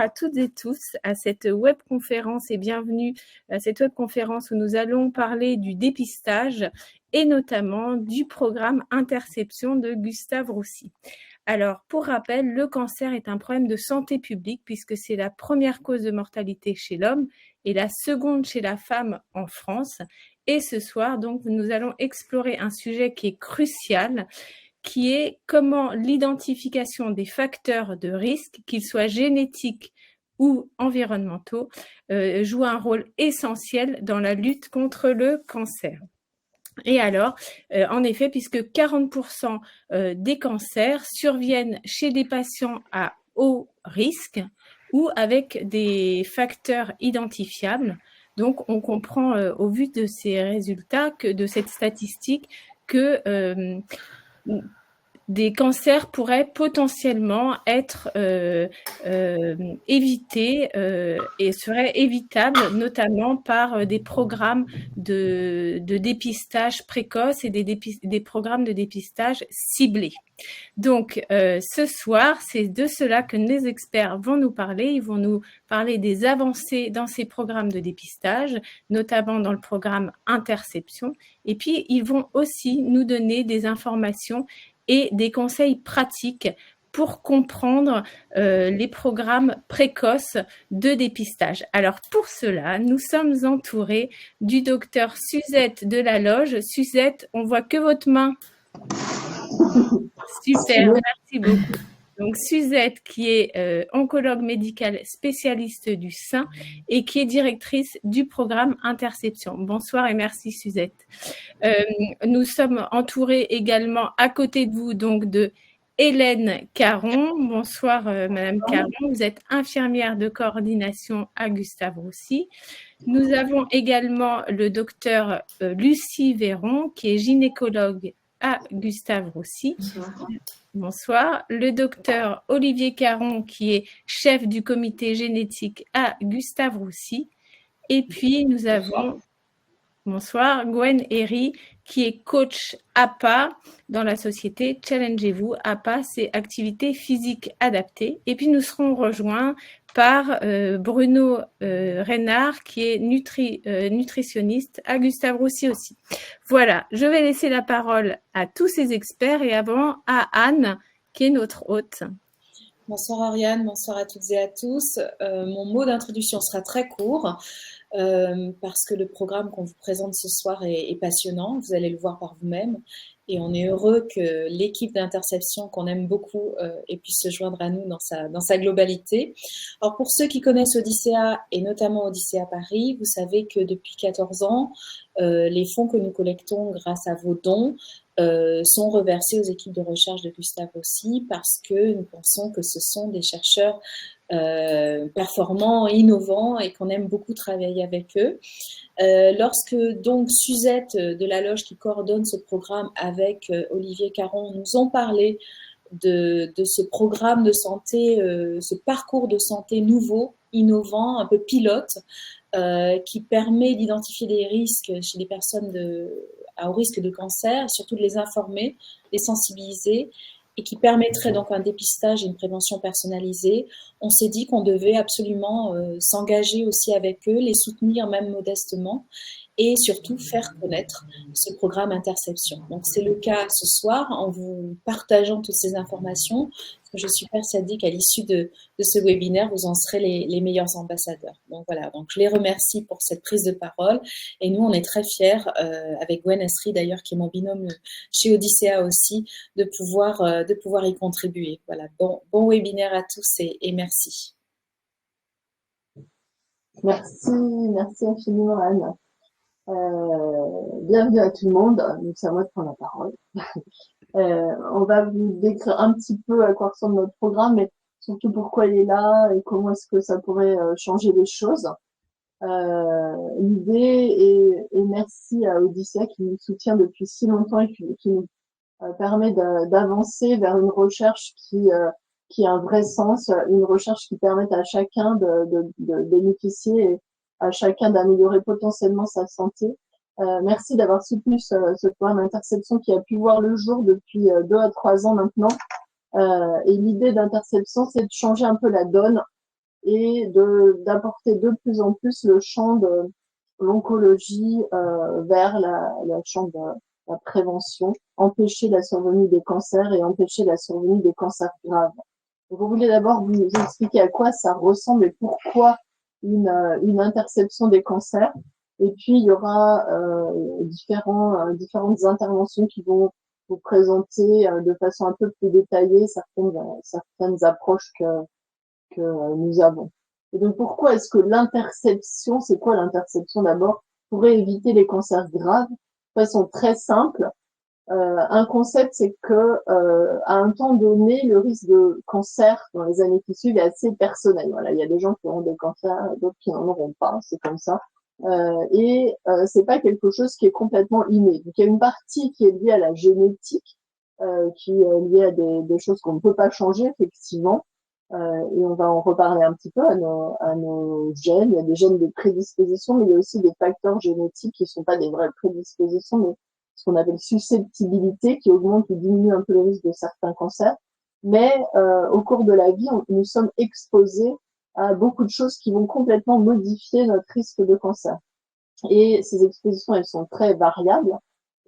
à toutes et tous à cette webconférence et bienvenue à cette webconférence où nous allons parler du dépistage et notamment du programme Interception de Gustave Roussy. Alors, pour rappel, le cancer est un problème de santé publique puisque c'est la première cause de mortalité chez l'homme et la seconde chez la femme en France. Et ce soir, donc, nous allons explorer un sujet qui est crucial, qui est comment l'identification des facteurs de risque, qu'ils soient génétiques ou environnementaux, joue un rôle essentiel dans la lutte contre le cancer. Et alors, en effet, puisque 40% des cancers surviennent chez des patients à haut risque ou avec des facteurs identifiables. Donc, on comprend au vu de ces résultats, de cette statistique, que des cancers pourraient potentiellement être évités et seraient évitables notamment par des programmes de dépistage précoce et des programmes de dépistage ciblés. Donc, ce soir, c'est de cela que nos experts vont nous parler. Ils vont nous parler des avancées dans ces programmes de dépistage, notamment dans le programme Interception. Et puis, ils vont aussi nous donner des informations et des conseils pratiques pour comprendre les programmes précoces de dépistage. Alors, pour cela, nous sommes entourés du docteur Suzette de la Loge. Suzette, on voit que votre main. Super, merci beaucoup. Donc, Suzette, qui est oncologue médicale spécialiste du sein et qui est directrice du programme Interception. Bonsoir et merci, Suzette. Nous sommes entourés également à côté de vous, donc, de Hélène Caron. Bonsoir, Madame Caron. Vous êtes infirmière de coordination à Gustave Roussy. Nous avons également le docteur Lucie Véron, qui est gynécologue à Gustave Roussy. Bonsoir. Bonsoir. Le docteur Olivier Caron, qui est chef du comité génétique à Gustave Roussy. Et puis, nous avons, bonsoir, Gwen Herry, qui est coach APA dans la société Challengez-vous. APA, c'est activité physique adaptée. Et puis, nous serons rejoints par Bruno Reynard, qui est nutritionniste à Gustave Roussy aussi. Voilà, je vais laisser la parole à tous ces experts et avant à Anne, qui est notre hôte. Bonsoir Ariane, bonsoir à toutes et à tous. Mon mot d'introduction sera très court parce que le programme qu'on vous présente ce soir est passionnant, vous allez le voir par vous-même. Et on est heureux que l'équipe d'Interception, qu'on aime beaucoup, puisse se joindre à nous dans sa globalité. Alors pour ceux qui connaissent Odyssea, et notamment Odyssea Paris, vous savez que depuis 14 ans, les fonds que nous collectons grâce à vos dons sont reversés aux équipes de recherche de Gustave Roussy parce que nous pensons que ce sont des chercheurs performants, innovants et qu'on aime beaucoup travailler avec eux. Lorsque donc Suzette de la Loge qui coordonne ce programme avec Olivier Caron nous ont parlé de ce programme de santé, ce parcours de santé nouveau, innovant, un peu pilote, qui permet d'identifier des risques chez les personnes à haut risque de cancer, surtout de les informer, les sensibiliser, et qui permettrait donc un dépistage et une prévention personnalisée. On s'est dit qu'on devait absolument s'engager aussi avec eux, les soutenir même modestement, et surtout faire connaître ce programme Interception. Donc c'est le cas ce soir en vous partageant toutes ces informations. Je suis persuadée qu'à l'issue de ce webinaire, vous en serez les meilleurs ambassadeurs. Donc voilà, donc je les remercie pour cette prise de parole. Et nous, on est très fiers, avec Gwen Esri d'ailleurs, qui est mon binôme chez Odyssea aussi, de pouvoir y contribuer. Voilà, bon webinaire à tous et merci. Merci infiniment Anne. Bienvenue à tout le monde, c'est à moi de prendre la parole. On va vous décrire un petit peu à quoi ressemble notre programme, mais surtout pourquoi il est là et comment est-ce que ça pourrait changer les choses. L'idée, et merci à Odyssea qui nous soutient depuis si longtemps et qui nous permet d'avancer vers une recherche qui a un vrai sens, une recherche qui permette à chacun de bénéficier et à chacun d'améliorer potentiellement sa santé. Merci d'avoir soutenu ce programme Interception qui a pu voir le jour depuis 2 à 3 ans maintenant. Et l'idée d'Interception, c'est de changer un peu la donne et d'apporter de plus en plus le champ de l'oncologie vers le champ de la prévention, empêcher la survenue des cancers et empêcher la survenue des cancers graves. Donc, on voulait d'abord vous expliquer à quoi ça ressemble et pourquoi une interception des cancers. Et puis, il y aura différentes interventions qui vont vous présenter de façon un peu plus détaillée certaines approches que nous avons. Et donc, pourquoi est-ce que l'interception, c'est quoi l'interception d'abord, pourrait éviter les cancers graves de façon très simple? Un concept, c'est que à un temps donné, le risque de cancer dans les années qui suivent est assez personnel. Voilà, il y a des gens qui auront des cancers, d'autres qui n'en auront pas, c'est comme ça. C'est pas quelque chose qui est complètement inné. Donc il y a une partie qui est liée à la génétique, qui est liée à des choses qu'on ne peut pas changer effectivement. Et on va en reparler un petit peu à nos gènes. Il y a des gènes de prédisposition, mais il y a aussi des facteurs génétiques qui sont pas des vraies prédispositions, mais ce qu'on appelle susceptibilité, qui augmente ou diminue un peu le risque de certains cancers. Mais au cours de la vie, nous sommes exposés à beaucoup de choses qui vont complètement modifier notre risque de cancer. Et ces expositions, elles sont très variables.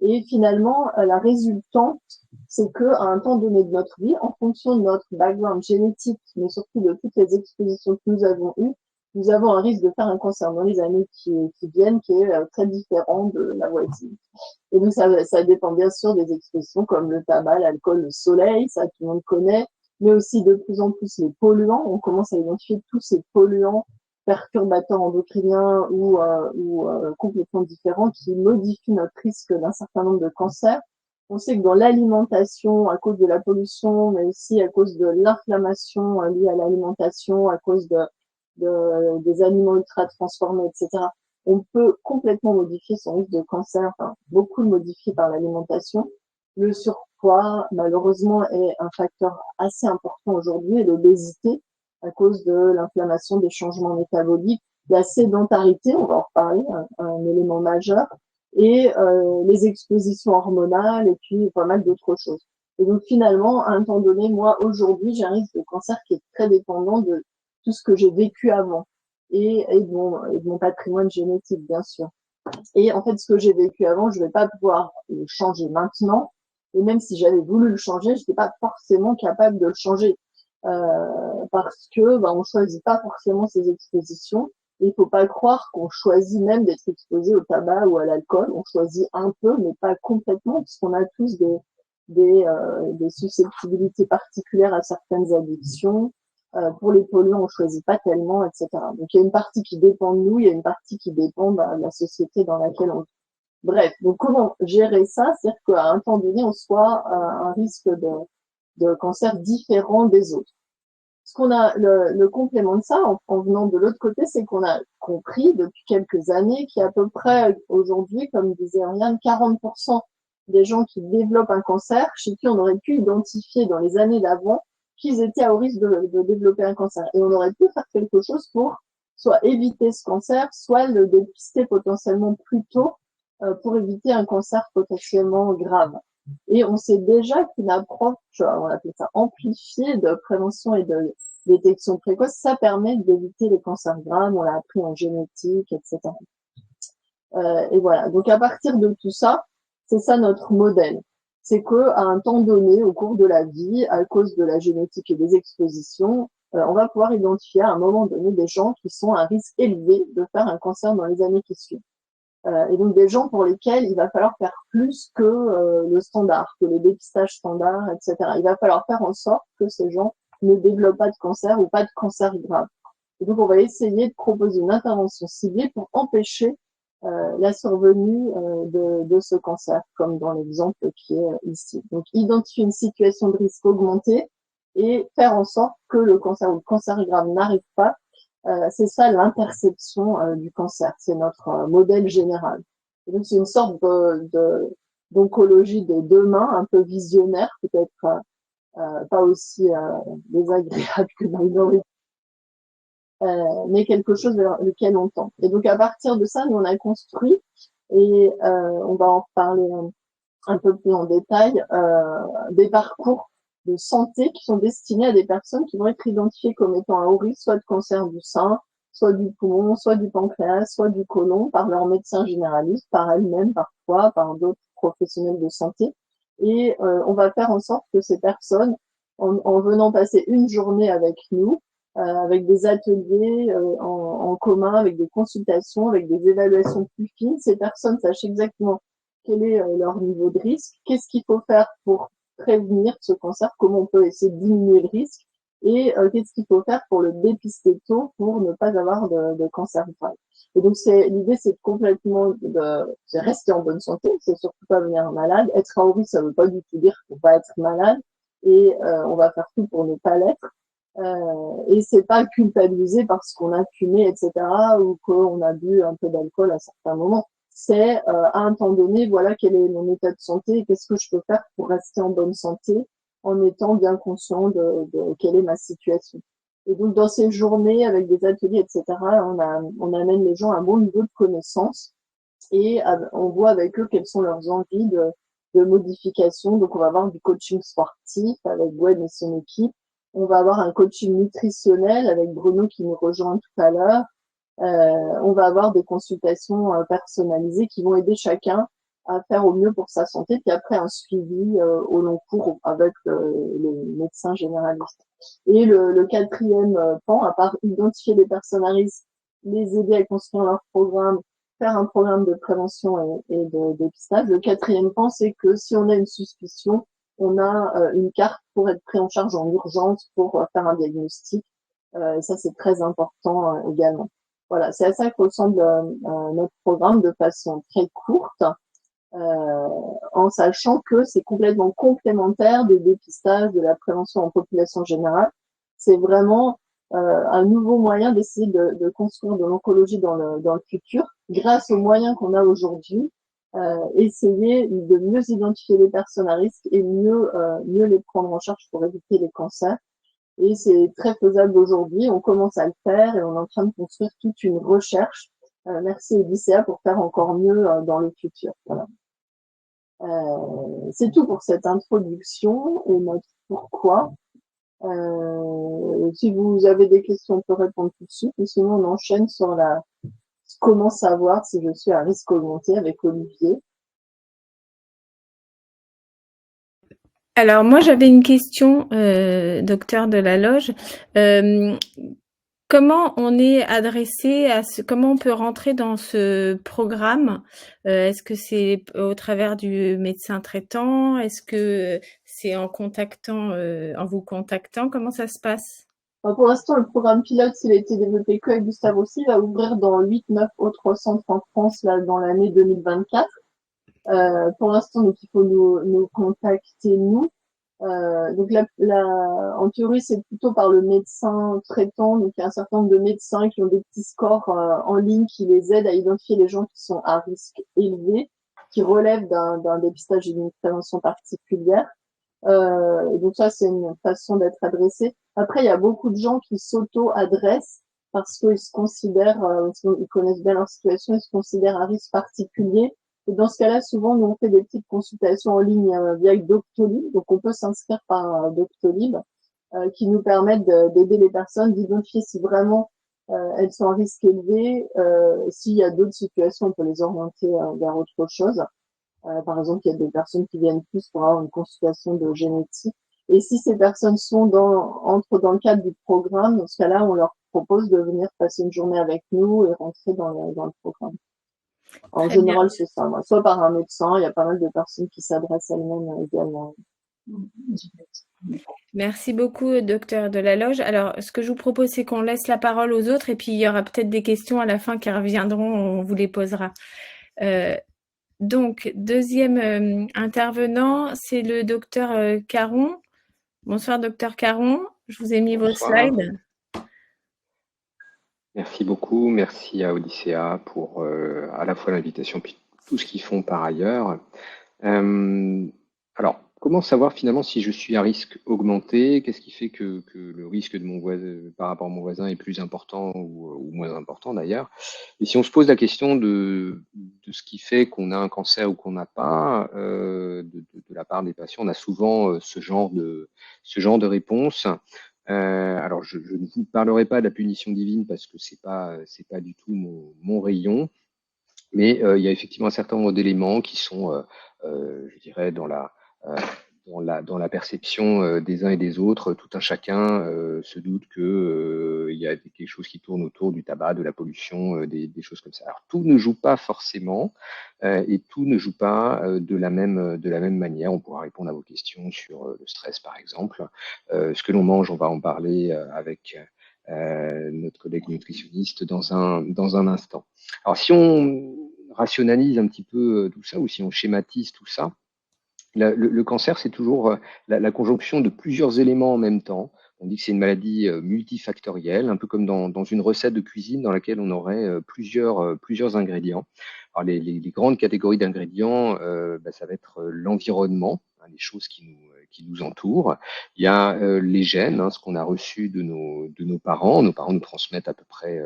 Et finalement, la résultante, c'est que à un temps donné de notre vie, en fonction de notre background génétique, mais surtout de toutes les expositions que nous avons eues, nous avons un risque de faire un cancer dans les années qui viennent, qui est très différent de la voisine. Et donc, ça dépend bien sûr des expositions comme le tabac, l'alcool, le soleil, ça tout le monde connaît, mais aussi de plus en plus les polluants. On commence à identifier tous ces polluants perturbateurs endocriniens ou complètement différents qui modifient notre risque d'un certain nombre de cancers. On sait que dans l'alimentation, à cause de la pollution, mais aussi à cause de l'inflammation liée à l'alimentation, à cause des aliments ultra transformés, etc., on peut complètement modifier son risque de cancer, enfin, beaucoup le modifier par l'alimentation. Le surpoids, malheureusement, est un facteur assez important aujourd'hui, et l'obésité, à cause de l'inflammation, des changements métaboliques, la sédentarité, on va en reparler, un élément majeur, et les expositions hormonales, et puis pas mal d'autres choses. Et donc finalement, à un temps donné, moi, aujourd'hui, j'ai un risque de cancer qui est très dépendant de tout ce que j'ai vécu avant et de mon patrimoine génétique, bien sûr. Et en fait, ce que j'ai vécu avant, je vais pas pouvoir le changer maintenant. Et même si j'avais voulu le changer, je n'étais pas forcément capable de le changer. Parce que on choisit pas forcément ses expositions. Et il faut pas croire qu'on choisit même d'être exposé au tabac ou à l'alcool. On choisit un peu, mais pas complètement, puisqu'on a tous des susceptibilités particulières à certaines addictions. Pour les polluants, on choisit pas tellement, etc. Donc il y a une partie qui dépend de nous, il y a une partie qui dépend de la société dans laquelle on vit. Bref, donc comment gérer ça? C'est-à-dire qu'à un temps donné, on soit un risque de cancer différent des autres. Ce qu'on a, le complément de ça, en venant de l'autre côté, c'est qu'on a compris depuis quelques années qu'il y a à peu près aujourd'hui, comme disait Ariane, 40% des gens qui développent un cancer, chez qui on aurait pu identifier dans les années d'avant qu'ils étaient à haut risque de développer un cancer. Et on aurait pu faire quelque chose pour soit éviter ce cancer, soit le dépister potentiellement plus tôt pour éviter un cancer potentiellement grave. Et on sait déjà qu'une approche, on appelle ça amplifiée de prévention et de détection précoce, ça permet d'éviter les cancers graves, on l'a appris en génétique, etc. Et voilà. Donc à partir de tout ça, c'est ça notre modèle. C'est que à un temps donné, au cours de la vie, à cause de la génétique et des expositions, on va pouvoir identifier à un moment donné des gens qui sont à un risque élevé de faire un cancer dans les années qui suivent. Et donc des gens pour lesquels il va falloir faire plus que le standard, que les dépistages standards, etc. Il va falloir faire en sorte que ces gens ne développent pas de cancer ou pas de cancer grave. Et donc on va essayer de proposer une intervention ciblée pour empêcher la survenue de ce cancer, comme dans l'exemple qui est ici. Donc identifier une situation de risque augmentée et faire en sorte que le cancer ou le cancer grave n'arrive pas. C'est ça l'interception du cancer, c'est notre modèle général. Et donc c'est une sorte d'oncologie de demain, un peu visionnaire, peut-être pas aussi désagréable que Minority, mais quelque chose vers lequel on tend. Et donc à partir de ça, nous on a construit, et on va en reparler un peu plus en détail, des parcours de santé qui sont destinés à des personnes qui vont être identifiées comme étant à haut risque, soit de cancer du sein, soit du poumon, soit du pancréas, soit du côlon, par leur médecin généraliste, par elles-mêmes parfois, par d'autres professionnels de santé. Et on va faire en sorte que ces personnes, en venant passer une journée avec nous, avec des ateliers en commun, avec des consultations, avec des évaluations plus fines, ces personnes sachent exactement quel est leur niveau de risque, qu'est-ce qu'il faut faire pour prévenir ce cancer, comment on peut essayer de diminuer le risque, et qu'est-ce qu'il faut faire pour le dépister tôt pour ne pas avoir de cancer grave. Et donc l'idée, c'est complètement c'est rester en bonne santé, c'est surtout pas venir malade. Être à haut risque, ça veut pas du tout dire qu'il faut pas être malade, et on va faire tout pour ne pas l'être. Et c'est pas culpabiliser parce qu'on a fumé, etc., ou qu'on a bu un peu d'alcool à certains moments. C'est à un temps donné, voilà quel est mon état de santé et qu'est-ce que je peux faire pour rester en bonne santé en étant bien conscient de quelle est ma situation. Et donc dans ces journées avec des ateliers, etc., on amène les gens à un bon niveau de connaissance et on voit avec eux quelles sont leurs envies de modification. Donc on va avoir du coaching sportif avec Gwen et son équipe. On va avoir un coaching nutritionnel avec Bruno qui nous rejoint tout à l'heure. On va avoir des consultations personnalisées qui vont aider chacun à faire au mieux pour sa santé, puis après un suivi au long cours avec le médecin généraliste. Et le quatrième pan, à part identifier les personnes à risque, les aider à construire leur programme, faire un programme de prévention et de dépistage, le quatrième pan, c'est que si on a une suspicion, on a une carte pour être pris en charge en urgence pour faire un diagnostic. Ça, c'est très important également. Voilà, c'est à ça que ressemble notre programme de façon très courte, en sachant que c'est complètement complémentaire des dépistages, de la prévention en population générale. C'est vraiment un nouveau moyen d'essayer de construire de l'oncologie dans le futur, grâce aux moyens qu'on a aujourd'hui. Essayer de mieux identifier les personnes à risque et mieux les prendre en charge pour éviter les cancers. Et c'est très faisable aujourd'hui. On commence à le faire et on est en train de construire toute une recherche. Merci Odyssea pour faire encore mieux dans le futur. Voilà. C'est tout pour cette introduction et notre pourquoi. Si vous avez des questions, on peut répondre tout de suite. Et sinon, on enchaîne sur comment savoir si je suis à risque augmenté avec Olivier. Alors moi j'avais une question, docteur Delaloge. Comment on est adressé comment on peut rentrer dans ce programme? Est-ce que c'est au travers du médecin traitant? Est-ce que c'est en vous contactant? Comment ça se passe? Pour l'instant, le programme pilote, il a été développé qu'avec Gustave aussi, il va ouvrir dans 8-9 autres centres en France là, dans l'année 2024. Pour l'instant, donc il faut nous contacter nous. Donc en théorie, c'est plutôt par le médecin traitant. Donc il y a un certain nombre de médecins qui ont des petits scores en ligne qui les aident à identifier les gens qui sont à risque élevé, qui relèvent d'un dépistage et d'une prévention particulière. Et donc ça, c'est une façon d'être adressé. Après, il y a beaucoup de gens qui s'auto-adressent parce qu'ils se considèrent, ils connaissent bien leur situation, ils se considèrent à risque particulier. Et dans ce cas-là, souvent, nous, on fait des petites consultations en ligne via Doctolib. Donc, on peut s'inscrire par Doctolib, qui nous permettent d'aider les personnes, d'identifier si vraiment elles sont à risque élevé. S'il y a d'autres situations, on peut les orienter vers autre chose. Par exemple, il y a des personnes qui viennent plus pour avoir une consultation de génétique. Et si ces personnes entrent dans le cadre du programme, dans ce cas-là, on leur propose de venir passer une journée avec nous et rentrer dans le programme. En général, c'est ça. Soit par un médecin, il y a pas mal de personnes qui s'adressent elles-mêmes également. Merci beaucoup, docteur Delaloge. Alors, ce que je vous propose, c'est qu'on laisse la parole aux autres et puis il y aura peut-être des questions à la fin qui reviendront, on vous les posera. Donc, deuxième intervenant, c'est le docteur Caron. Bonsoir, docteur Caron. Je vous ai mis vos slides. Merci beaucoup. Merci à Odyssea pour à la fois l'invitation puis tout ce qu'ils font par ailleurs. Alors, comment savoir finalement si je suis à risque augmenté? Qu'est-ce qui fait que le risque de mon voisin, par rapport à mon voisin est plus important ou moins important d'ailleurs? Et si on se pose la question de ce qui fait qu'on a un cancer ou qu'on n'a pas, de la part des patients, on a souvent ce genre de réponse. Alors, je ne vous parlerai pas de la punition divine parce que c'est pas du tout mon rayon, mais il y a effectivement un certain nombre d'éléments qui sont, je dirais, euh, dans la perception des uns et des autres. Tout un chacun se doute que il y a quelque chose qui tourne autour du tabac, de la pollution, des choses comme ça. Alors, tout ne joue pas forcément et tout ne joue pas de la même manière. On pourra répondre à vos questions sur le stress, par exemple. Ce que l'on mange, on va en parler avec notre collègue nutritionniste dans un instant. Alors, si on rationalise un petit peu tout ça, ou si on schématise tout ça, le cancer, c'est toujours la conjonction de plusieurs éléments en même temps. On dit que c'est une maladie multifactorielle, un peu comme dans une recette de cuisine dans laquelle on aurait plusieurs ingrédients. Alors, les grandes catégories d'ingrédients, ça va être l'environnement, hein, les choses qui nous entourent. Il y a les gènes, hein, ce qu'on a reçu de nos parents. Nos parents nous transmettent à peu près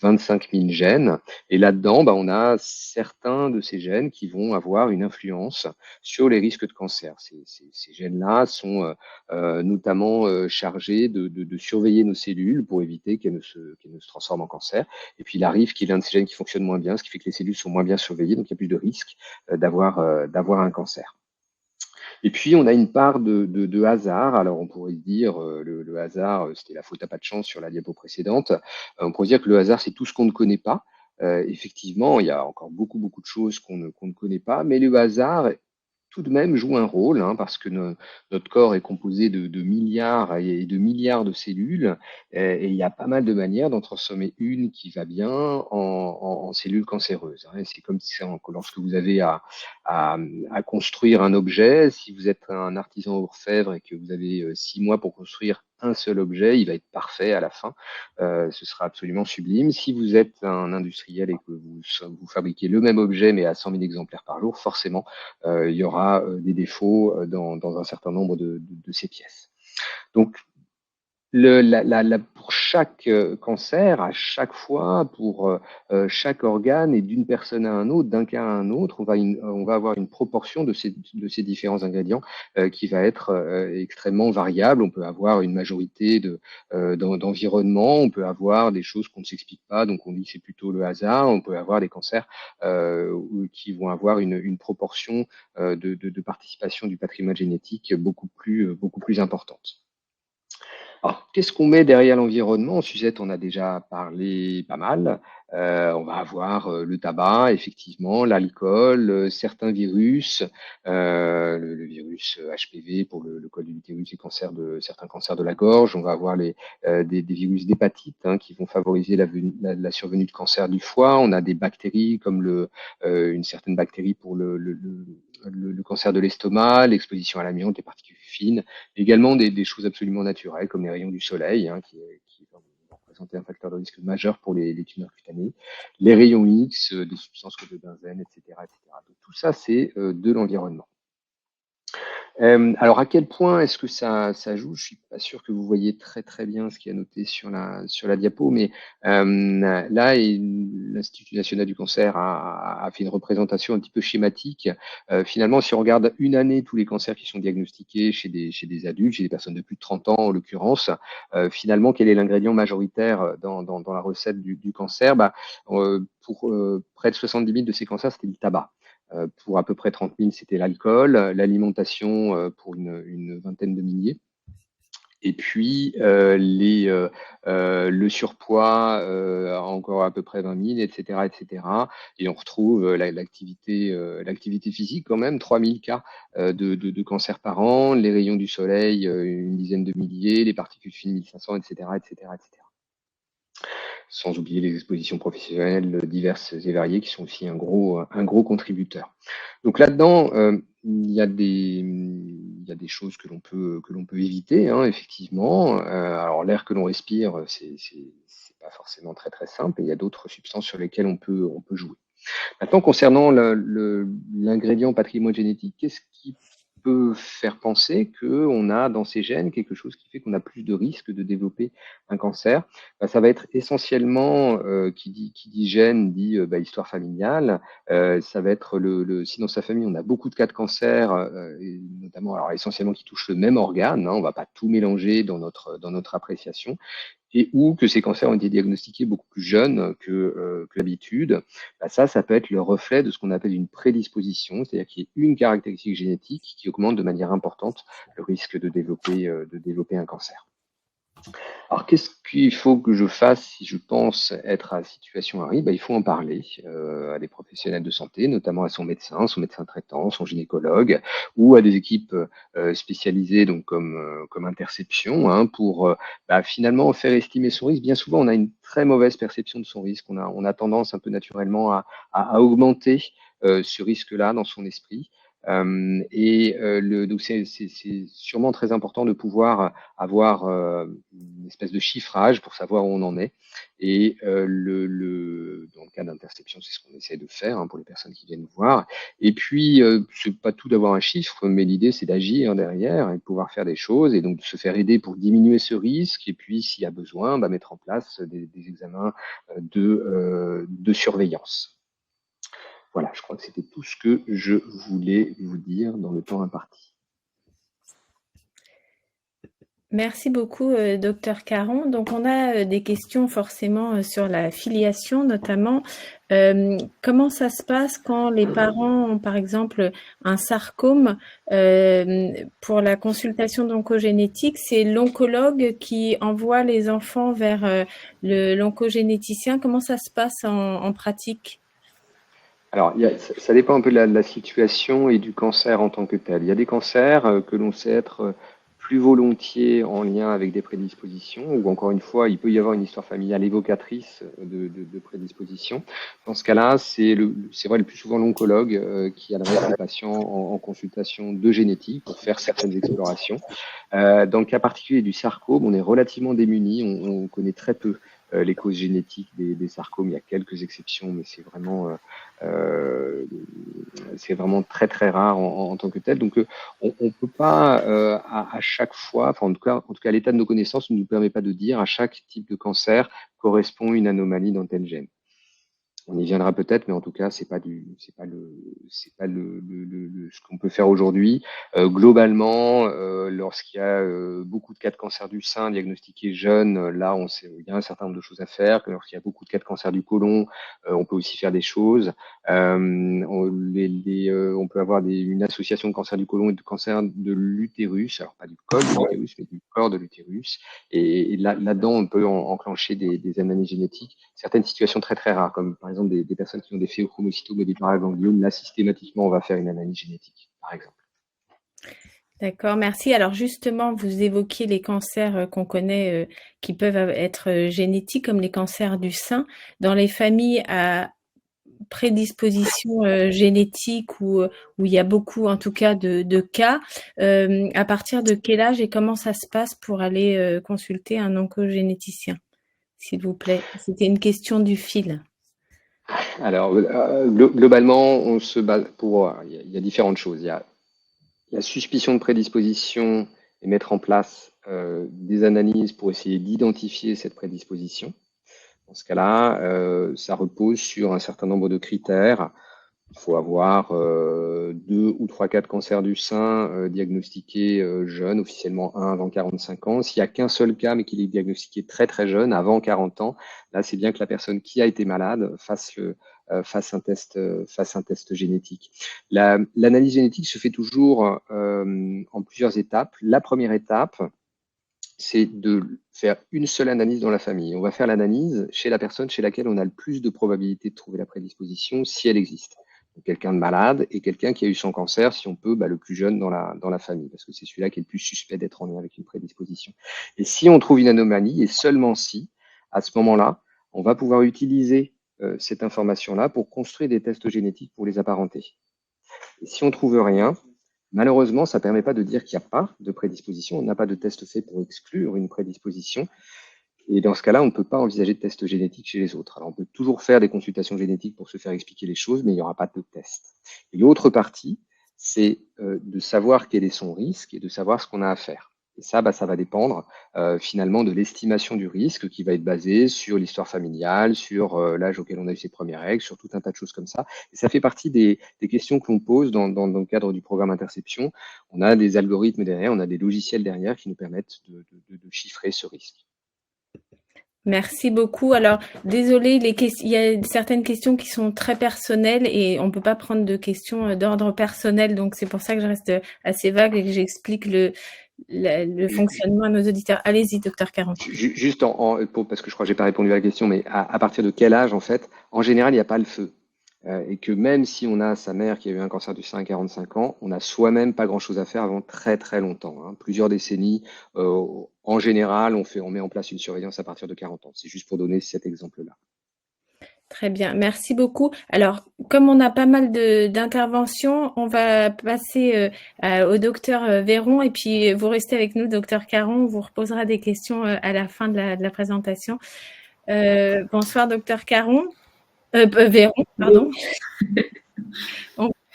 25 000 gènes. Et là-dedans, on a certains de ces gènes qui vont avoir une influence sur les risques de cancer. Ces gènes-là sont notamment chargés de surveiller nos cellules pour éviter qu'elles ne se transforment en cancer. Et puis il arrive qu'il y ait un de ces gènes qui fonctionne moins bien, ce qui fait que les cellules sont moins bien surveillées, donc il y a plus de risque d'avoir un cancer. Et puis, on a une part de hasard. Alors, on pourrait dire, le hasard, c'était la faute à pas de chance sur la diapo précédente. On pourrait dire que le hasard, c'est tout ce qu'on ne connaît pas. Effectivement, il y a encore beaucoup de choses qu'on ne connaît pas, mais le hasard tout de même joue un rôle, hein, parce que notre corps est composé de milliards et de milliards de cellules, et il y a pas mal de manières d'en transformer une qui va bien en cellules cancéreuses, hein. C'est comme si, lorsque vous avez à construire un objet, si vous êtes un artisan orfèvre et que vous avez 6 mois pour construire un seul objet, il va être parfait à la fin. Ce sera absolument sublime. Si vous êtes un industriel et que vous fabriquez le même objet mais à 100 000 exemplaires par jour, forcément, il y aura des défauts dans un certain nombre de ces pièces. Donc, pour chaque cancer, à chaque fois, pour chaque organe et d'une personne à un autre, d'un cas à un autre, on va avoir une proportion de ces différents ingrédients qui va être extrêmement variable. On peut avoir une majorité d'environnement, on peut avoir des choses qu'on ne s'explique pas, donc on dit que c'est plutôt le hasard. On peut avoir des cancers qui vont avoir une proportion de participation du patrimoine génétique beaucoup plus importante. Alors, qu'est-ce qu'on met derrière l'environnement? Suzette, on a déjà parlé pas mal. On va avoir le tabac, effectivement, l'alcool, certains virus, le virus HPV pour le col de l'utérus et certains cancers de la gorge. On va avoir des virus d'hépatite, hein, qui vont favoriser la survenue de cancer du foie. On a des bactéries comme une certaine bactérie pour le cancer de l'estomac, l'exposition à l'amiante, les particules fines. Également des choses absolument naturelles, comme les rayons du soleil, hein, qui vont représenter un facteur de risque majeur pour les tumeurs cutanées, les rayons X, des substances comme le benzène, etc., etc. Donc, tout ça, c'est de l'environnement. Alors, à quel point est-ce que ça joue? Je suis pas sûr que vous voyez très bien ce qui est noté sur la diapo, mais là, l'Institut national du cancer a fait une représentation un petit peu schématique. Finalement, si on regarde une année tous les cancers qui sont diagnostiqués chez des adultes, chez des personnes de plus de 30 ans en l'occurrence, finalement, quel est l'ingrédient majoritaire dans la recette du cancer? Pour près de 70 000 de ces cancers, c'était le tabac. Pour à peu près 30 000, c'était l'alcool, l'alimentation pour une vingtaine de milliers. Et puis le surpoids, encore à peu près 20 000, etc., etc. Et on retrouve l'activité physique quand même, 3 000 cas de cancer par an, les rayons du soleil, une dizaine de milliers, les particules fines 1500, etc., etc., etc. Sans oublier les expositions professionnelles diverses et variées qui sont aussi un gros contributeur. Donc là-dedans, il y a des choses que l'on peut éviter, hein, effectivement. Alors l'air que l'on respire, c'est pas forcément très simple, et il y a d'autres substances sur lesquelles on peut jouer. Maintenant, concernant l'ingrédient patrimoine génétique, qu'est-ce qui peut faire penser qu'on a dans ces gènes quelque chose qui fait qu'on a plus de risques de développer un cancer. Ça va être essentiellement, qui dit gène, dit histoire familiale. Ça va être si dans sa famille on a beaucoup de cas de cancer, et notamment alors essentiellement qui touchent le même organe, hein, on ne va pas tout mélanger dans notre appréciation, et ou que ces cancers ont été diagnostiqués beaucoup plus jeunes que d'habitude, ça peut être le reflet de ce qu'on appelle une prédisposition, c'est-à-dire qu'il y ait une caractéristique génétique qui augmente de manière importante le risque de développer un cancer. Alors, qu'est-ce qu'il faut que je fasse si je pense être à situation à risque? Il faut en parler à des professionnels de santé, notamment à son médecin traitant, son gynécologue, ou à des équipes spécialisées donc comme Interception, hein, pour finalement faire estimer son risque. Bien souvent, on a une très mauvaise perception de son risque. On a tendance un peu naturellement à augmenter ce risque-là dans son esprit. Donc c'est sûrement très important de pouvoir avoir une espèce de chiffrage pour savoir où on en est. Et dans le cas d'Interception, c'est ce qu'on essaie de faire, hein, pour les personnes qui viennent nous voir. Et puis, c'est pas tout d'avoir un chiffre, mais l'idée c'est d'agir derrière et de pouvoir faire des choses et donc de se faire aider pour diminuer ce risque. Et puis, s'il y a besoin, mettre en place des examens de surveillance. Voilà, je crois que c'était tout ce que je voulais vous dire dans le temps imparti. Merci beaucoup, Dr Caron. Donc, on a des questions forcément sur la filiation, notamment. Comment ça se passe quand les parents ont, par exemple, un sarcome? Pour la consultation d'oncogénétique, c'est l'oncologue qui envoie les enfants vers l'oncogénéticien. Comment ça se passe en pratique? Alors, ça dépend un peu de la situation et du cancer en tant que tel. Il y a des cancers que l'on sait être plus volontiers en lien avec des prédispositions, ou encore une fois, il peut y avoir une histoire familiale évocatrice de prédisposition. Dans ce cas-là, c'est vrai le plus souvent l'oncologue qui adresse les patients en consultation de génétique pour faire certaines explorations. Dans le cas particulier du sarcome, on est relativement démunis, on connaît très peu les causes génétiques des sarcomes. Il y a quelques exceptions, mais c'est vraiment très très rare en tant que tel. Donc on ne peut pas à chaque fois, enfin en tout cas l'état de nos connaissances ne nous permet pas de dire à chaque type de cancer correspond une anomalie dans tel gène. On y viendra peut-être, mais en tout cas, c'est pas ce qu'on peut faire aujourd'hui. Globalement, lorsqu'il y a beaucoup de cas de cancer du sein diagnostiqués jeunes, là, on sait, il y a un certain nombre de choses à faire. Lorsqu'il y a beaucoup de cas de cancer du côlon, on peut aussi faire des choses. On peut avoir une association de cancer du côlon et de cancer de l'utérus, alors pas du col de l'utérus, mais du corps de l'utérus. Et là-dedans, on peut enclencher des analyses génétiques. Certaines situations très très rares, comme par exemple des personnes qui ont des phéochromocytomes et des paragangliomes, là systématiquement on va faire une analyse génétique, par exemple. D'accord, merci. Alors justement, vous évoquiez les cancers qu'on connaît qui peuvent être génétiques, comme les cancers du sein. Dans les familles à prédisposition génétique où il y a beaucoup, en tout cas, de cas, à partir de quel âge et comment ça se passe pour aller consulter un oncogénéticien, s'il vous plaît? C'était une question du fil. Alors, globalement, on se base il y a différentes choses. Il y a la suspicion de prédisposition et mettre en place des analyses pour essayer d'identifier cette prédisposition. Dans ce cas-là, ça repose sur un certain nombre de critères. Il faut avoir 2 ou 3 cas de cancer du sein diagnostiqués jeunes, officiellement un avant 45 ans. S'il n'y a qu'un seul cas, mais qu'il est diagnostiqué très très jeune, avant 40 ans, là c'est bien que la personne qui a été malade fasse un test génétique. L'analyse génétique se fait toujours en plusieurs étapes. La première étape, c'est de faire une seule analyse dans la famille. On va faire l'analyse chez la personne chez laquelle on a le plus de probabilité de trouver la prédisposition, si elle existe. Quelqu'un de malade et quelqu'un qui a eu son cancer, si on peut, le plus jeune dans la famille, parce que c'est celui-là qui est le plus suspect d'être en lien avec une prédisposition. Et si on trouve une anomalie, et seulement si, à ce moment-là, on va pouvoir utiliser cette information-là pour construire des tests génétiques pour les apparenter. Et si on ne trouve rien, malheureusement, ça ne permet pas de dire qu'il n'y a pas de prédisposition, on n'a pas de test fait pour exclure une prédisposition. Et dans ce cas-là, on ne peut pas envisager de test génétique chez les autres. Alors, on peut toujours faire des consultations génétiques pour se faire expliquer les choses, mais il n'y aura pas de test. Et l'autre partie, c'est de savoir quel est son risque et de savoir ce qu'on a à faire. Et ça, ça va dépendre finalement de l'estimation du risque qui va être basée sur l'histoire familiale, sur l'âge auquel on a eu ses premières règles, sur tout un tas de choses comme ça. Et ça fait partie des questions que l'on pose dans le cadre du programme Interception. On a des algorithmes derrière, on a des logiciels derrière qui nous permettent de chiffrer ce risque. Merci beaucoup. Alors, désolé, il y a certaines questions qui sont très personnelles et on ne peut pas prendre de questions d'ordre personnel. Donc, c'est pour ça que je reste assez vague et que j'explique le fonctionnement à nos auditeurs. Allez-y, docteur Caron. Juste parce que je crois que je n'ai pas répondu à la question, mais à partir de quel âge, en fait, en général, il n'y a pas le feu. Et que même si on a sa mère qui a eu un cancer du sein à 45 ans, on n'a soi-même pas grand-chose à faire avant très très longtemps, hein, plusieurs décennies. En général, on met en place une surveillance à partir de 40 ans. C'est juste pour donner cet exemple-là. Très bien, merci beaucoup. Alors, comme on a pas mal d'interventions, on va passer au docteur Véron et puis vous restez avec nous, docteur Caron. On vous reposera des questions à la fin de la présentation. Bonsoir, docteur Caron. Véron, pardon.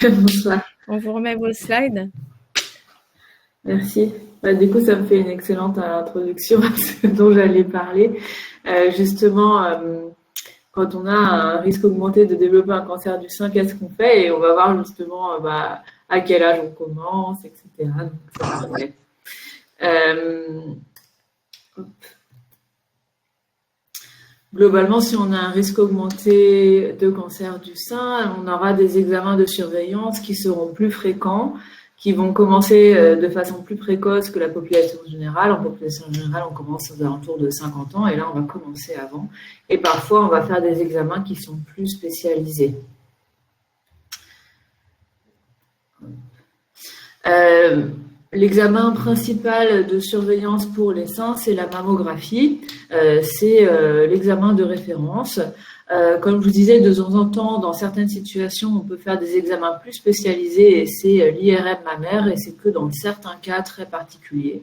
Bonsoir. On vous remet vos slides. Merci. Du coup, ça me fait une excellente introduction à ce dont j'allais parler. Justement, quand on a un risque augmenté de développer un cancer du sein, qu'est-ce qu'on fait? Et on va voir justement à quel âge on commence, etc. Donc, c'est parfait. Globalement, si on a un risque augmenté de cancer du sein, on aura des examens de surveillance qui seront plus fréquents, qui vont commencer de façon plus précoce que la population générale. En population générale, on commence aux alentours de 50 ans et là, on va commencer avant. Et parfois, on va faire des examens qui sont plus spécialisés. L'examen principal de surveillance pour les seins, c'est la mammographie. C'est l'examen de référence. Comme je vous disais, de temps en temps, dans certaines situations, on peut faire des examens plus spécialisés et c'est l'IRM mammaire et c'est que dans certains cas très particuliers.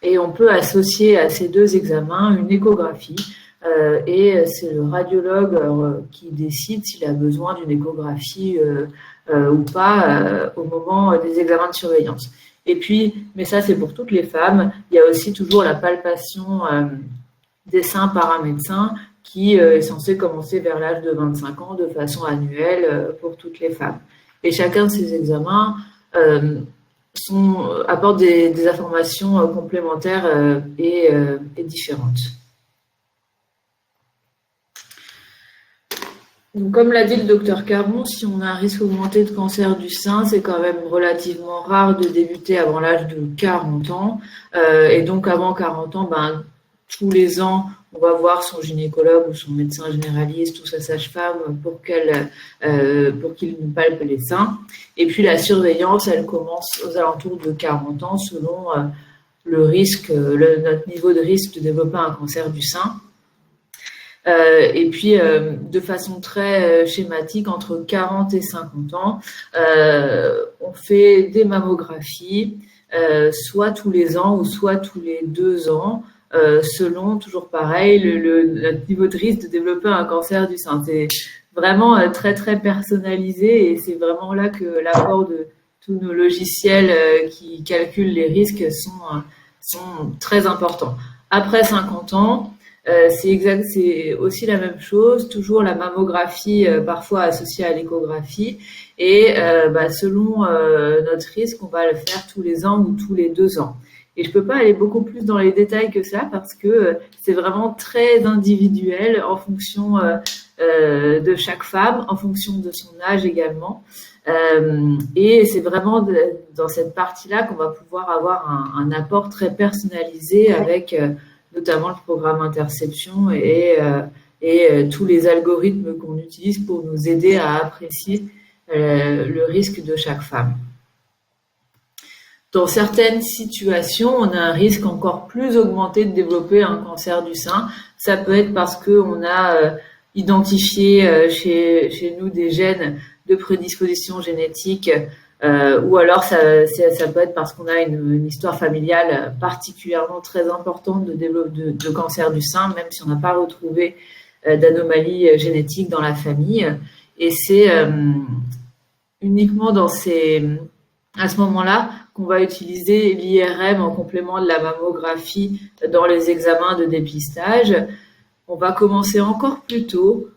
Et on peut associer à ces deux examens une échographie et c'est le radiologue qui décide s'il a besoin d'une échographie ou pas au moment des examens de surveillance. Et puis, mais ça c'est pour toutes les femmes, il y a aussi toujours la palpation des seins par un médecin qui est censé commencer vers l'âge de 25 ans de façon annuelle pour toutes les femmes. Et chacun de ces examens apporte des informations complémentaires et différentes. Donc, comme l'a dit le docteur Caron, si on a un risque augmenté de cancer du sein, c'est quand même relativement rare de débuter avant l'âge de 40 ans. Et donc, avant 40 ans, tous les ans, on va voir son gynécologue ou son médecin généraliste ou sa sage-femme pour qu'il nous palpe les seins. Et puis, la surveillance, elle commence aux alentours de 40 ans selon notre niveau de risque de développer un cancer du sein. Et puis, de façon très schématique, entre 40 et 50 ans, on fait des mammographies, soit tous les ans ou soit tous les 2 ans, selon, toujours pareil, notre niveau de risque de développer un cancer du sein. C'est vraiment très, très personnalisé et c'est vraiment là que l'apport de tous nos logiciels qui calculent les risques sont très importants. Après 50 ans, c'est aussi la même chose, toujours la mammographie parfois associée à l'échographie et selon notre risque, on va le faire tous les ans ou tous les 2 ans. Et je peux pas aller beaucoup plus dans les détails que ça parce que c'est vraiment très individuel en fonction de chaque femme, en fonction de son âge également. Et c'est vraiment dans cette partie-là qu'on va pouvoir avoir un apport très personnalisé avec notamment le programme Interception et tous les algorithmes qu'on utilise pour nous aider à apprécier le risque de chaque femme. Dans certaines situations, on a un risque encore plus augmenté de développer un cancer du sein. Ça peut être parce qu'on a identifié chez nous des gènes de prédisposition génétique ou alors ça peut être parce qu'on a une histoire familiale particulièrement très importante de cancer du sein, même si on n'a pas retrouvé d'anomalies génétiques dans la famille. Et c'est uniquement dans ces à ce moment-là qu'on va utiliser l'IRM en complément de la mammographie dans les examens de dépistage. On va commencer encore plus tôt,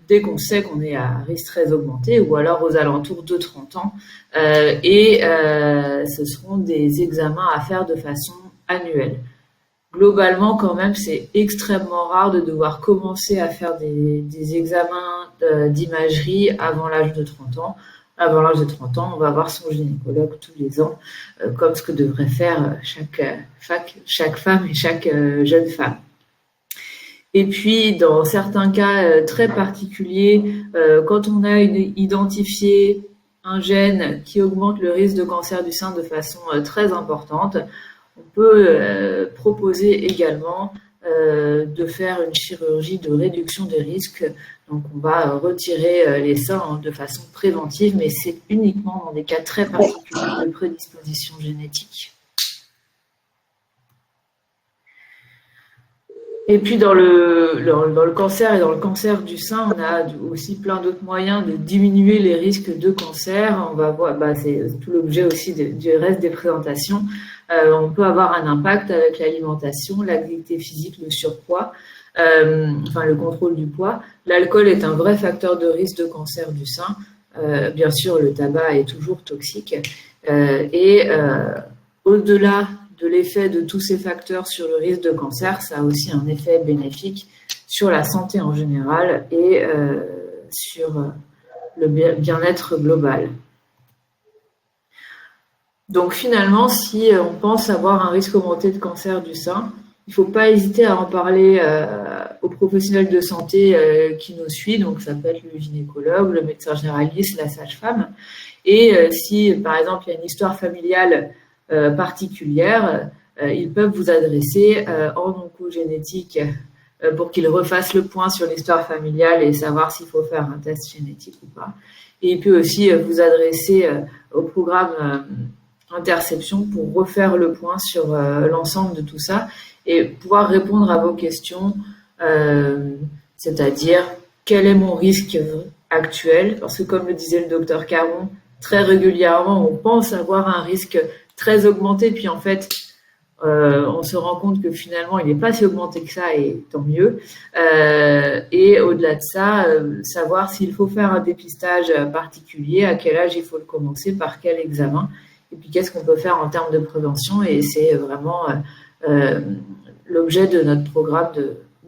dès qu'on sait qu'on est à risque très augmenté, ou alors aux alentours de 30 ans. Ce seront des examens à faire de façon annuelle. Globalement, quand même, c'est extrêmement rare de devoir commencer à faire des examens d'imagerie avant l'âge de 30 ans. Avant l'âge de 30 ans, on va voir son gynécologue tous les ans, comme ce que devrait faire chaque femme et chaque jeune femme. Et puis, dans certains cas très particuliers, quand on a identifié un gène qui augmente le risque de cancer du sein de façon très importante, on peut proposer également de faire une chirurgie de réduction des risques. Donc, on va retirer les seins de façon préventive, mais c'est uniquement dans des cas très particuliers de prédisposition génétique. Et puis dans le cancer et dans le cancer du sein, on a aussi plein d'autres moyens de diminuer les risques de cancer. On va voir, c'est tout l'objet aussi du reste des présentations. On peut avoir un impact avec l'alimentation, l'activité physique, le surpoids, le contrôle du poids. L'alcool est un vrai facteur de risque de cancer du sein. Bien sûr, le tabac est toujours toxique. Au-delà de l'effet de tous ces facteurs sur le risque de cancer, ça a aussi un effet bénéfique sur la santé en général et sur le bien-être global. Donc finalement, si on pense avoir un risque augmenté de cancer du sein, il ne faut pas hésiter à en parler aux professionnels de santé qui nous suivent, donc ça peut être le gynécologue, le médecin généraliste, la sage-femme. Et si, par exemple, il y a une histoire familiale particulière, ils peuvent vous adresser en oncogénétique pour qu'ils refassent le point sur l'histoire familiale et savoir s'il faut faire un test génétique ou pas. Et il peut aussi vous adresser au programme Interception pour refaire le point sur l'ensemble de tout ça et pouvoir répondre à vos questions, c'est-à-dire quel est mon risque actuel, parce que comme le disait le docteur Caron, très régulièrement on pense avoir un risque très augmenté, puis en fait, on se rend compte que finalement, il n'est pas si augmenté que ça, et tant mieux. Et au-delà de ça, savoir s'il faut faire un dépistage particulier, à quel âge il faut le commencer, par quel examen, et puis qu'est-ce qu'on peut faire en termes de prévention. Et c'est vraiment l'objet de notre programme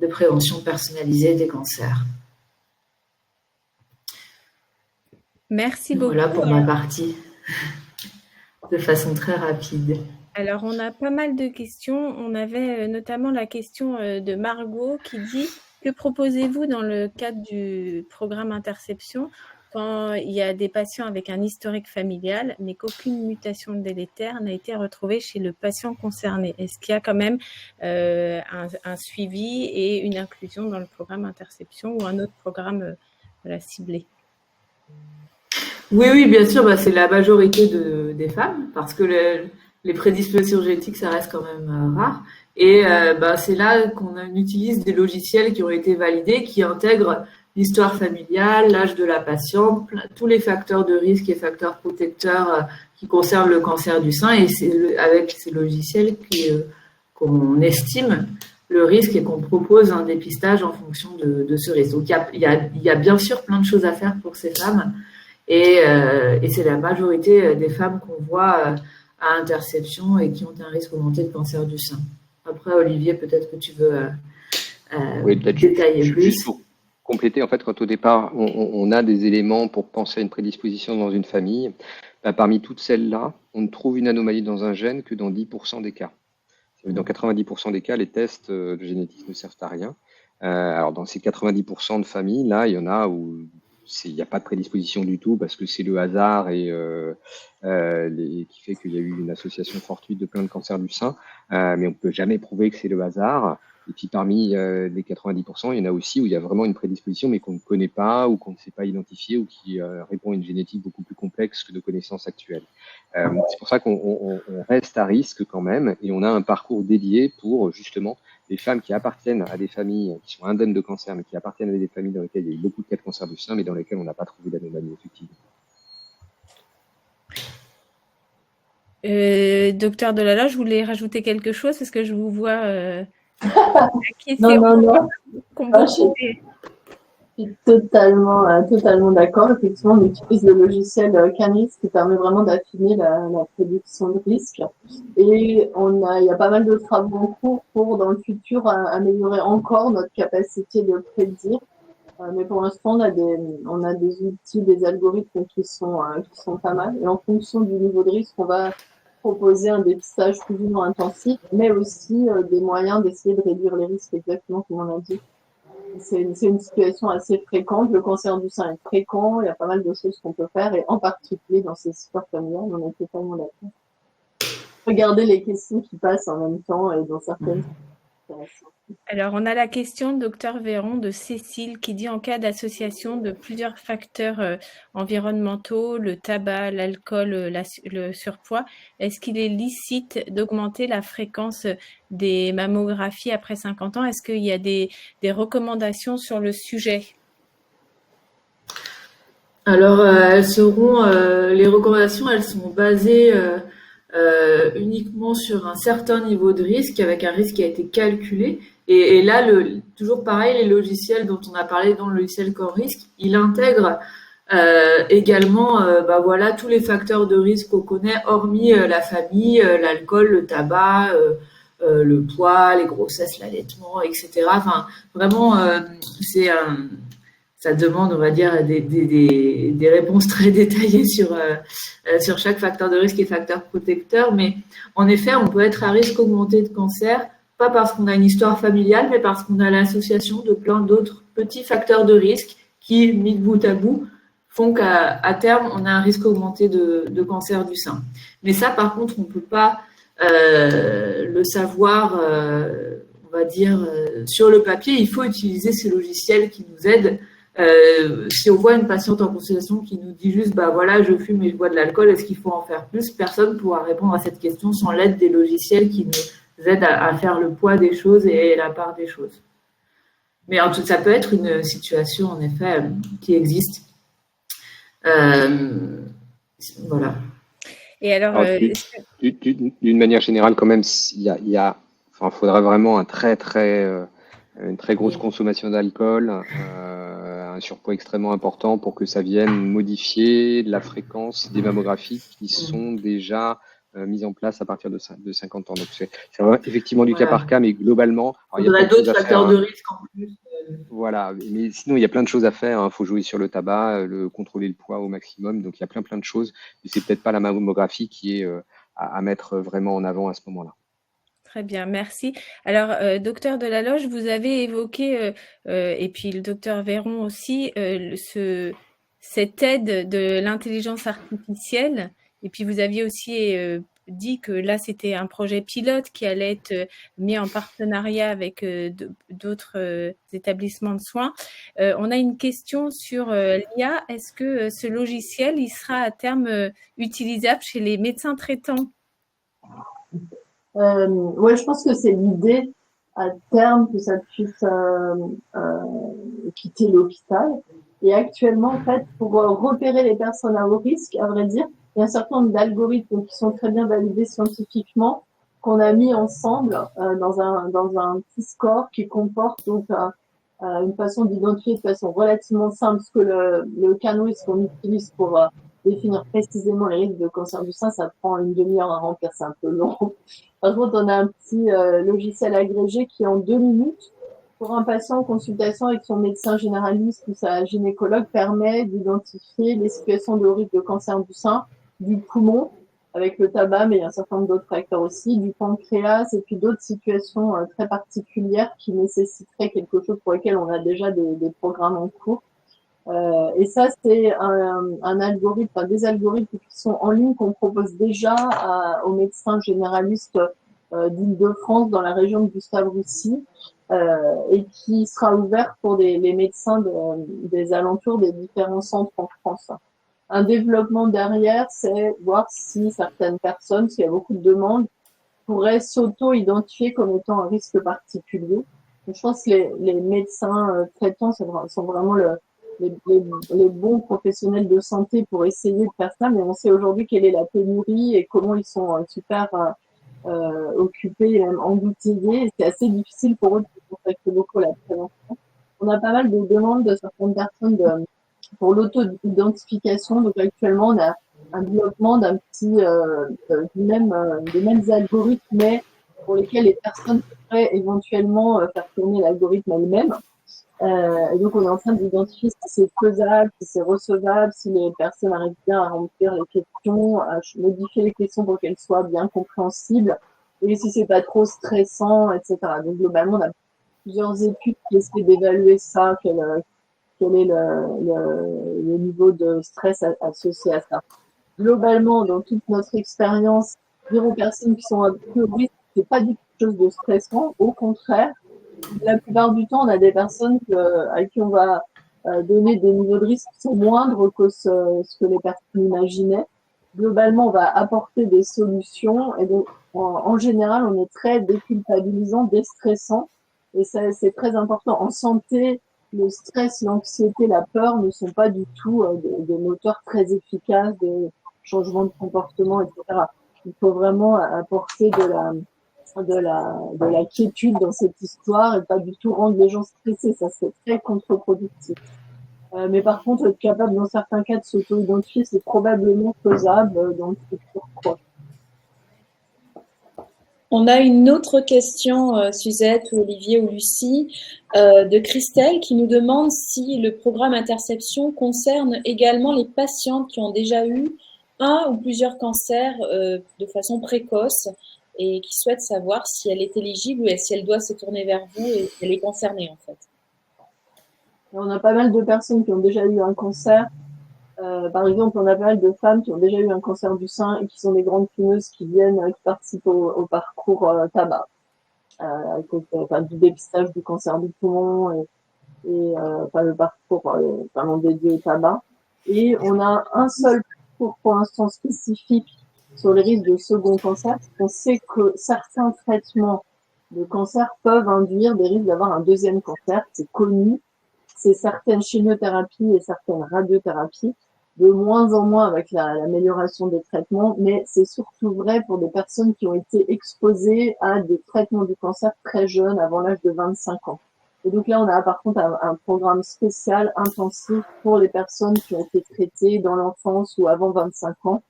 de prévention personnalisée des cancers. Merci beaucoup. Voilà pour ma partie. De façon très rapide. Alors, on a pas mal de questions. On avait notamment la question de Margot qui dit « Que proposez-vous dans le cadre du programme Interception quand il y a des patients avec un historique familial, mais qu'aucune mutation délétère n'a été retrouvée chez le patient concerné? Est-ce qu'il y a quand même un suivi et une inclusion dans le programme Interception ou un autre programme ciblé ?» Oui, bien sûr, c'est la majorité des femmes, parce que les prédispositions génétiques, ça reste quand même rare. Et c'est là qu'on utilise des logiciels qui ont été validés, qui intègrent l'histoire familiale, l'âge de la patiente, tous les facteurs de risque et facteurs protecteurs qui concernent le cancer du sein. Et c'est avec ces logiciels qu'on estime le risque et qu'on propose un dépistage en fonction de ce risque. Donc, il y a bien sûr plein de choses à faire pour ces femmes. Et c'est la majorité des femmes qu'on voit à Interception et qui ont un risque augmenté de cancer du sein. Après, Olivier, peut-être que tu veux détailler plus. Juste pour compléter, en fait, quand au départ, on a des éléments pour penser à une prédisposition dans une famille, parmi toutes celles-là, on ne trouve une anomalie dans un gène que dans 10% des cas. Dans 90% des cas, les tests de génétique ne servent à rien. Alors, dans ces 90% de familles, là, il y en a où il n'y a pas de prédisposition du tout parce que c'est le hasard et qui fait qu'il y a eu une association fortuite de plein de cancers du sein, mais on ne peut jamais prouver que c'est le hasard. Et puis parmi les 90%, il y en a aussi où il y a vraiment une prédisposition mais qu'on ne connaît pas ou qu'on ne sait pas identifier ou qui répond à une génétique beaucoup plus complexe que de connaissances actuelles. C'est pour ça qu'on reste à risque quand même et on a un parcours dédié pour justement les femmes qui appartiennent à des familles qui sont indemnes de cancer, mais qui appartiennent à des familles dans lesquelles il y a eu beaucoup de cas de cancer du sein, mais dans lesquelles on n'a pas trouvé d'anomalie, effectivement. Docteur Delaloche, je voulais rajouter quelque chose parce que je vous vois Non, acquiescer non, non. Je suis totalement d'accord. Effectivement, on utilise le logiciel Canis qui permet vraiment d'affiner la prédiction de risque. Et il y a pas mal de travaux en cours pour, dans le futur, améliorer encore notre capacité de prédire. Mais pour l'instant, on a des outils, des algorithmes qui sont pas mal. Et en fonction du niveau de risque, on va proposer un dépistage plus ou moins intensif, mais aussi des moyens d'essayer de réduire les risques, exactement comme on a dit. C'est une situation assez fréquente. Le cancer du sein est fréquent. Il y a pas mal de choses qu'on peut faire, et en particulier dans ces histoires familiales, on est totalement d'accord. Regardez les questions qui passent en même temps et dans certaines. Alors, on a la question, docteur Véron, de Cécile, qui dit en cas d'association de plusieurs facteurs environnementaux, le tabac, l'alcool, le surpoids, est-ce qu'il est licite d'augmenter la fréquence des mammographies après 50 ans? Est-ce qu'il y a des recommandations sur le sujet? Alors, les recommandations, elles sont basées uniquement sur un certain niveau de risque, avec un risque qui a été calculé. Et là, toujours pareil, les logiciels dont on a parlé dans le logiciel Core Risk, il intègre également voilà, tous les facteurs de risque qu'on connaît, hormis la famille, l'alcool, le tabac, le poids, les grossesses, l'allaitement, etc. Enfin, vraiment, ça demande, on va dire, des réponses très détaillées sur chaque facteur de risque et facteur protecteur. Mais en effet, on peut être à risque augmenté de cancer, pas parce qu'on a une histoire familiale, mais parce qu'on a l'association de plein d'autres petits facteurs de risque qui, mis de bout à bout, font qu'à terme, on a un risque augmenté de cancer du sein. Mais ça, par contre, on ne peut pas le savoir, on va dire, sur le papier. Il faut utiliser ces logiciels qui nous aident. Si on voit une patiente en consultation qui nous dit juste voilà, je fume et je bois de l'alcool, est-ce qu'il faut en faire plus? Personne ne pourra répondre à cette question sans l'aide des logiciels qui nous aident à faire le poids des choses et la part des choses. Mais en tout cas, ça peut être une situation en effet qui existe. Voilà. Et alors, d'une manière générale, quand même, faudrait vraiment une très grosse consommation d'alcool, un surpoids extrêmement important pour que ça vienne modifier la fréquence des mammographies qui sont déjà mises en place à partir de 50 ans. Donc c'est effectivement du cas par cas, mais globalement, il y a d'autres facteurs de risque en plus. Voilà, mais sinon il y a plein de choses à faire. Il faut jouer sur le tabac, contrôler le poids au maximum. Donc il y a plein de choses. Mais c'est peut-être pas la mammographie qui est à mettre vraiment en avant à ce moment-là. Très bien, merci. Alors, docteur Delaloche, vous avez évoqué, et puis le docteur Véron aussi, cette aide de l'intelligence artificielle. Et puis, vous aviez aussi dit que là, c'était un projet pilote qui allait être mis en partenariat avec d'autres établissements de soins. On a une question sur l'IA. Est-ce que ce logiciel, il sera à terme utilisable chez les médecins traitants? Ouais, je pense que c'est l'idée à terme que ça puisse quitter l'hôpital. Et actuellement, en fait, pour repérer les personnes à haut risque, à vrai dire, il y a un certain nombre d'algorithmes qui sont très bien validés scientifiquement, qu'on a mis ensemble dans un petit score qui comporte donc une façon d'identifier de façon relativement simple ce que le canvas qu'on utilise pour définir précisément les risques de cancer du sein. Ça prend une demi-heure à remplir, c'est un peu long. Par contre, on a un petit logiciel agrégé qui, en 2 minutes, pour un patient en consultation avec son médecin généraliste ou sa gynécologue, permet d'identifier les situations de risque de cancer du sein, du poumon, avec le tabac, mais il y a un certain nombre d'autres facteurs aussi, du pancréas, et puis d'autres situations très particulières qui nécessiteraient quelque chose pour lesquelles on a déjà des programmes en cours. Et ça, c'est un algorithme, des algorithmes qui sont en ligne qu'on propose déjà aux médecins généralistes d'Île-de-France dans la région de Gustave-Roussy et qui sera ouvert pour les médecins des alentours des différents centres en France. Un développement derrière, c'est voir si certaines personnes, s'il y a beaucoup de demandes, pourraient s'auto-identifier comme étant un risque particulier. Donc, je pense que les médecins traitants sont vraiment le les bons professionnels de santé pour essayer de faire ça, mais on sait aujourd'hui quelle est la pénurie et comment ils sont super occupés, même embouteillés. C'est assez difficile pour eux de contacter beaucoup la prévention. On a pas mal de demandes de certaines personnes pour l'auto-identification. Donc actuellement, on a un développement d'un petit, des mêmes algorithmes, mais pour lesquels les personnes pourraient éventuellement faire tourner l'algorithme elles-mêmes. Et donc, on est en train d'identifier si c'est faisable, si c'est recevable, si les personnes arrivent bien à remplir les questions, à modifier les questions pour qu'elles soient bien compréhensibles, et si c'est pas trop stressant, etc. Donc, globalement, on a plusieurs études qui essaient d'évaluer ça, quel est le niveau de stress associé à ça. Globalement, dans toute notre expérience, dire aux personnes qui sont un peu au risque, c'est pas du tout quelque chose de stressant, au contraire. La plupart du temps, on a des personnes à qui on va donner des niveaux de risque qui sont moindres que ce que les personnes imaginaient. Globalement, on va apporter des solutions et donc, en général, on est très déculpabilisant, déstressant et ça, c'est très important. En santé, le stress, l'anxiété, la peur ne sont pas du tout des moteurs très efficaces de changement de comportement, etc. Il faut vraiment apporter de la quiétude dans cette histoire et pas du tout rendre les gens stressés. Ça, c'est très contre-productif. Mais par contre, être capable, dans certains cas, de s'auto-identifier, c'est probablement faisable dans le futur proche. On a une autre question, Suzette ou Olivier ou Lucie, de Christelle qui nous demande si le programme Interception concerne également les patientes qui ont déjà eu un ou plusieurs cancers de façon précoce et qui souhaitent savoir si elle est éligible ou si elle doit se tourner vers vous et si elle est concernée en fait. On a pas mal de personnes qui ont déjà eu un cancer. Par exemple, on a pas mal de femmes qui ont déjà eu un cancer du sein et qui sont des grandes fumeuses qui participent au parcours tabac, du dépistage du cancer du poumon et le parcours vraiment dédié au tabac. Et on a un seul parcours pour l'instant spécifique sur les risques de second cancer. On sait que certains traitements de cancer peuvent induire des risques d'avoir un deuxième cancer, c'est connu. C'est certaines chimiothérapies et certaines radiothérapies, de moins en moins avec l'amélioration des traitements, mais c'est surtout vrai pour des personnes qui ont été exposées à des traitements du cancer très jeunes, avant l'âge de 25 ans. Et donc là, on a par contre un programme spécial, intensif, pour les personnes qui ont été traitées dans l'enfance ou avant 25 ans.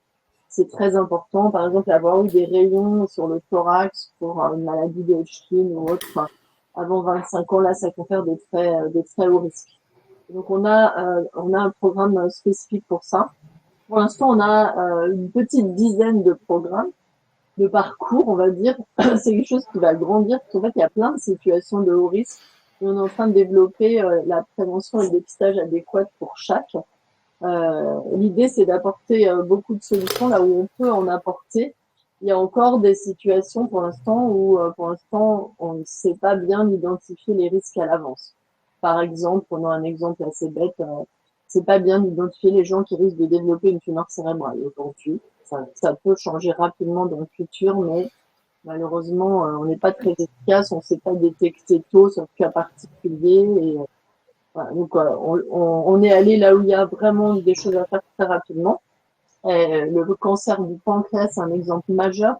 C'est très important, par exemple, avoir eu des rayons sur le thorax pour une maladie de Hodgkin ou autre, avant 25 ans, là, ça confère des très hauts risques. Donc, on a un programme spécifique pour ça. Pour l'instant, on a une petite dizaine de programmes, de parcours, on va dire. C'est quelque chose qui va grandir, parce qu'en fait, il y a plein de situations de haut risque. Et on est en train de développer la prévention et le dépistage adéquat pour chaque. L'idée, c'est d'apporter beaucoup de solutions là où on peut en apporter. Il y a encore des situations pour l'instant où, on ne sait pas bien identifier les risques à l'avance. Par exemple, prenons un exemple assez bête, c'est pas bien d'identifier les gens qui risquent de développer une tumeur cérébrale aujourd'hui. Ça peut changer rapidement dans le futur, mais malheureusement, on n'est pas très efficace, on ne sait pas détecter tôt, sauf cas particuliers. Et voilà, donc, on est allé là où il y a vraiment des choses à faire très rapidement. Le cancer du pancréas, c'est un exemple majeur.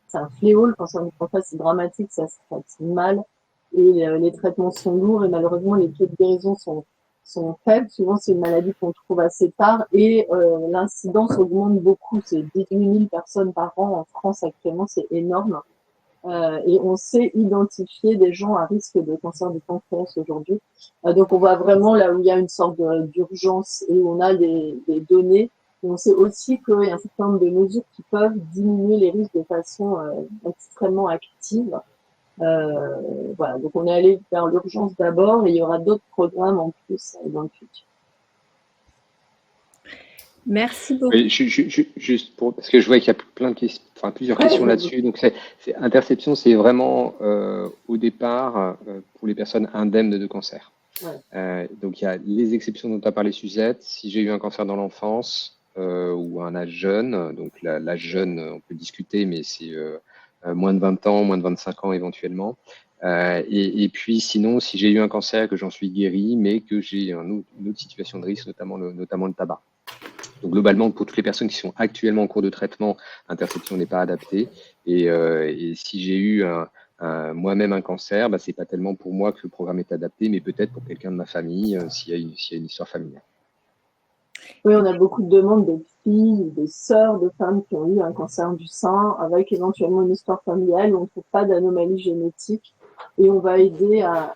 C'est un fléau, le cancer du pancréas, c'est dramatique, ça se traite mal. Et les traitements sont lourds et malheureusement, les taux de guérison sont faibles. Souvent, c'est une maladie qu'on trouve assez tard et l'incidence augmente beaucoup. C'est 18 000 personnes par an en France actuellement, c'est énorme. Et on sait identifier des gens à risque de cancer du pancréas aujourd'hui. Donc, on voit vraiment là où il y a une sorte d'urgence et où on a des données. Et on sait aussi qu'il y a un certain nombre de mesures qui peuvent diminuer les risques de façon extrêmement active. Voilà, donc on est allé vers l'urgence d'abord et il y aura d'autres programmes en plus dans le futur. Merci beaucoup. Oui, juste parce que je vois qu'il y a plein de questions, plusieurs questions là-dessus. Donc, Interception, c'est vraiment au départ pour les personnes indemnes de cancer. Ouais. Donc, il y a les exceptions dont tu as parlé, Suzette. Si j'ai eu un cancer dans l'enfance ou un âge jeune, donc l'âge jeune, on peut discuter, mais c'est moins de 20 ans, moins de 25 ans éventuellement. Et puis sinon, si j'ai eu un cancer, que j'en suis guéri, mais que j'ai une autre situation de risque, notamment le tabac. Donc globalement, pour toutes les personnes qui sont actuellement en cours de traitement, l'interception n'est pas adaptée. Et si j'ai eu moi-même un cancer, c'est pas tellement pour moi que le programme est adapté, mais peut-être pour quelqu'un de ma famille, s'il y a une histoire familiale. Oui, on a beaucoup de demandes de filles, de sœurs, de femmes qui ont eu un cancer du sein avec éventuellement une histoire familiale où on ne trouve pas d'anomalie génétique et on va aider à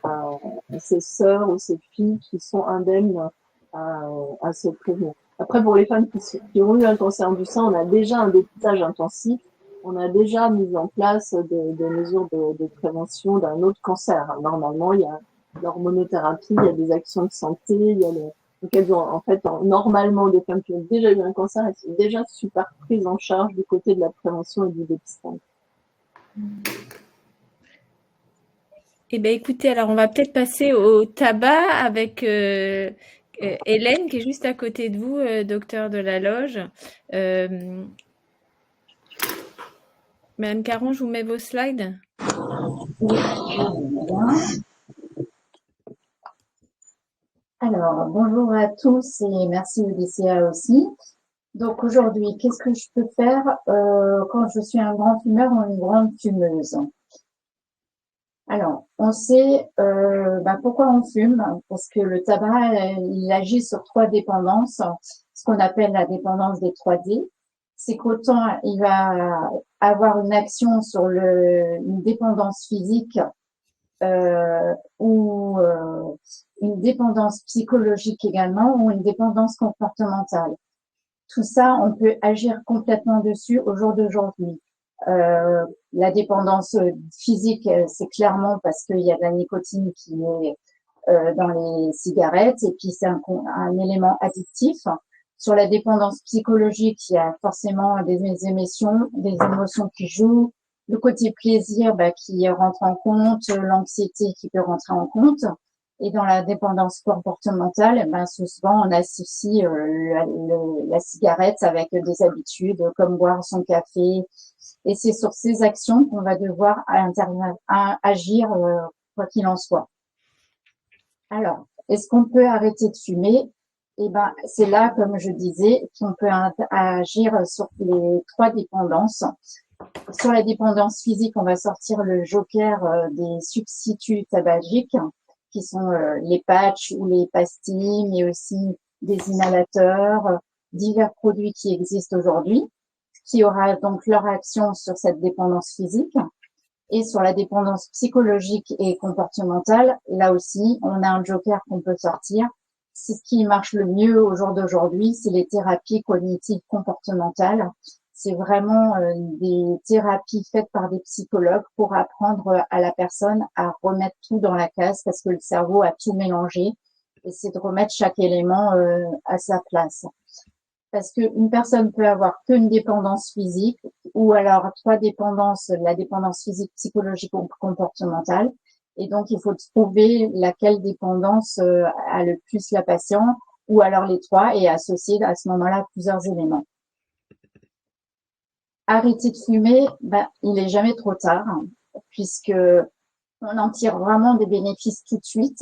ces sœurs ou ces filles qui sont indemnes à se prévenir. Après, pour les femmes qui ont eu un cancer du sein, on a déjà un dépistage intensif, on a déjà mis en place des mesures de prévention d'un autre cancer. Normalement, il y a l'hormonothérapie, il y a des actions de santé, il y a donc elles ont en fait normalement des femmes qui ont déjà eu un cancer, elles sont déjà super prises en charge du côté de la prévention et du dépistage. Eh bien, écoutez, alors on va peut-être passer au tabac avec Hélène qui est juste à côté de vous, docteur de la Loge. Madame Caron, je vous mets vos slides. Alors, bonjour à tous et merci Odysséa aussi. Donc aujourd'hui, qu'est-ce que je peux faire quand je suis un grand fumeur ou une grande fumeuse? Alors, on sait pourquoi on fume, parce que le tabac, il agit sur 3 dépendances, ce qu'on appelle la dépendance des 3D. C'est qu'autant il va avoir une action sur une dépendance physique ou une dépendance psychologique également ou une dépendance comportementale. Tout ça, on peut agir complètement dessus au jour d'aujourd'hui. La dépendance physique, c'est clairement parce qu'il y a de la nicotine qui est dans les cigarettes et puis c'est un élément addictif. Sur la dépendance psychologique, il y a forcément des émotions qui jouent, le côté plaisir qui rentre en compte, l'anxiété qui peut rentrer en compte. Et dans la dépendance comportementale, souvent on associe la cigarette avec des habitudes comme boire son café. Et c'est sur ces actions qu'on va devoir agir quoi qu'il en soit. Alors, est-ce qu'on peut arrêter de fumer? C'est là, comme je disais, qu'on peut agir sur les 3 dépendances. Sur la dépendance physique, on va sortir le joker des substituts tabagiques, qui sont les patchs ou les pastilles, mais aussi des inhalateurs, divers produits qui existent aujourd'hui, qui aura donc leur action sur cette dépendance physique. Et sur la dépendance psychologique et comportementale, là aussi, on a un joker qu'on peut sortir. C'est ce qui marche le mieux au jour d'aujourd'hui, c'est les thérapies cognitives comportementales. C'est vraiment des thérapies faites par des psychologues pour apprendre à la personne à remettre tout dans la case parce que le cerveau a tout mélangé et c'est de remettre chaque élément à sa place. Parce qu'une personne peut avoir qu'une dépendance physique ou alors 3 dépendances, la dépendance physique, psychologique ou comportementale. Et donc, il faut trouver laquelle dépendance a le plus la patient ou alors les 3 et associer à ce moment-là plusieurs éléments. Arrêter de fumer, il est jamais trop tard puisque on en tire vraiment des bénéfices tout de suite.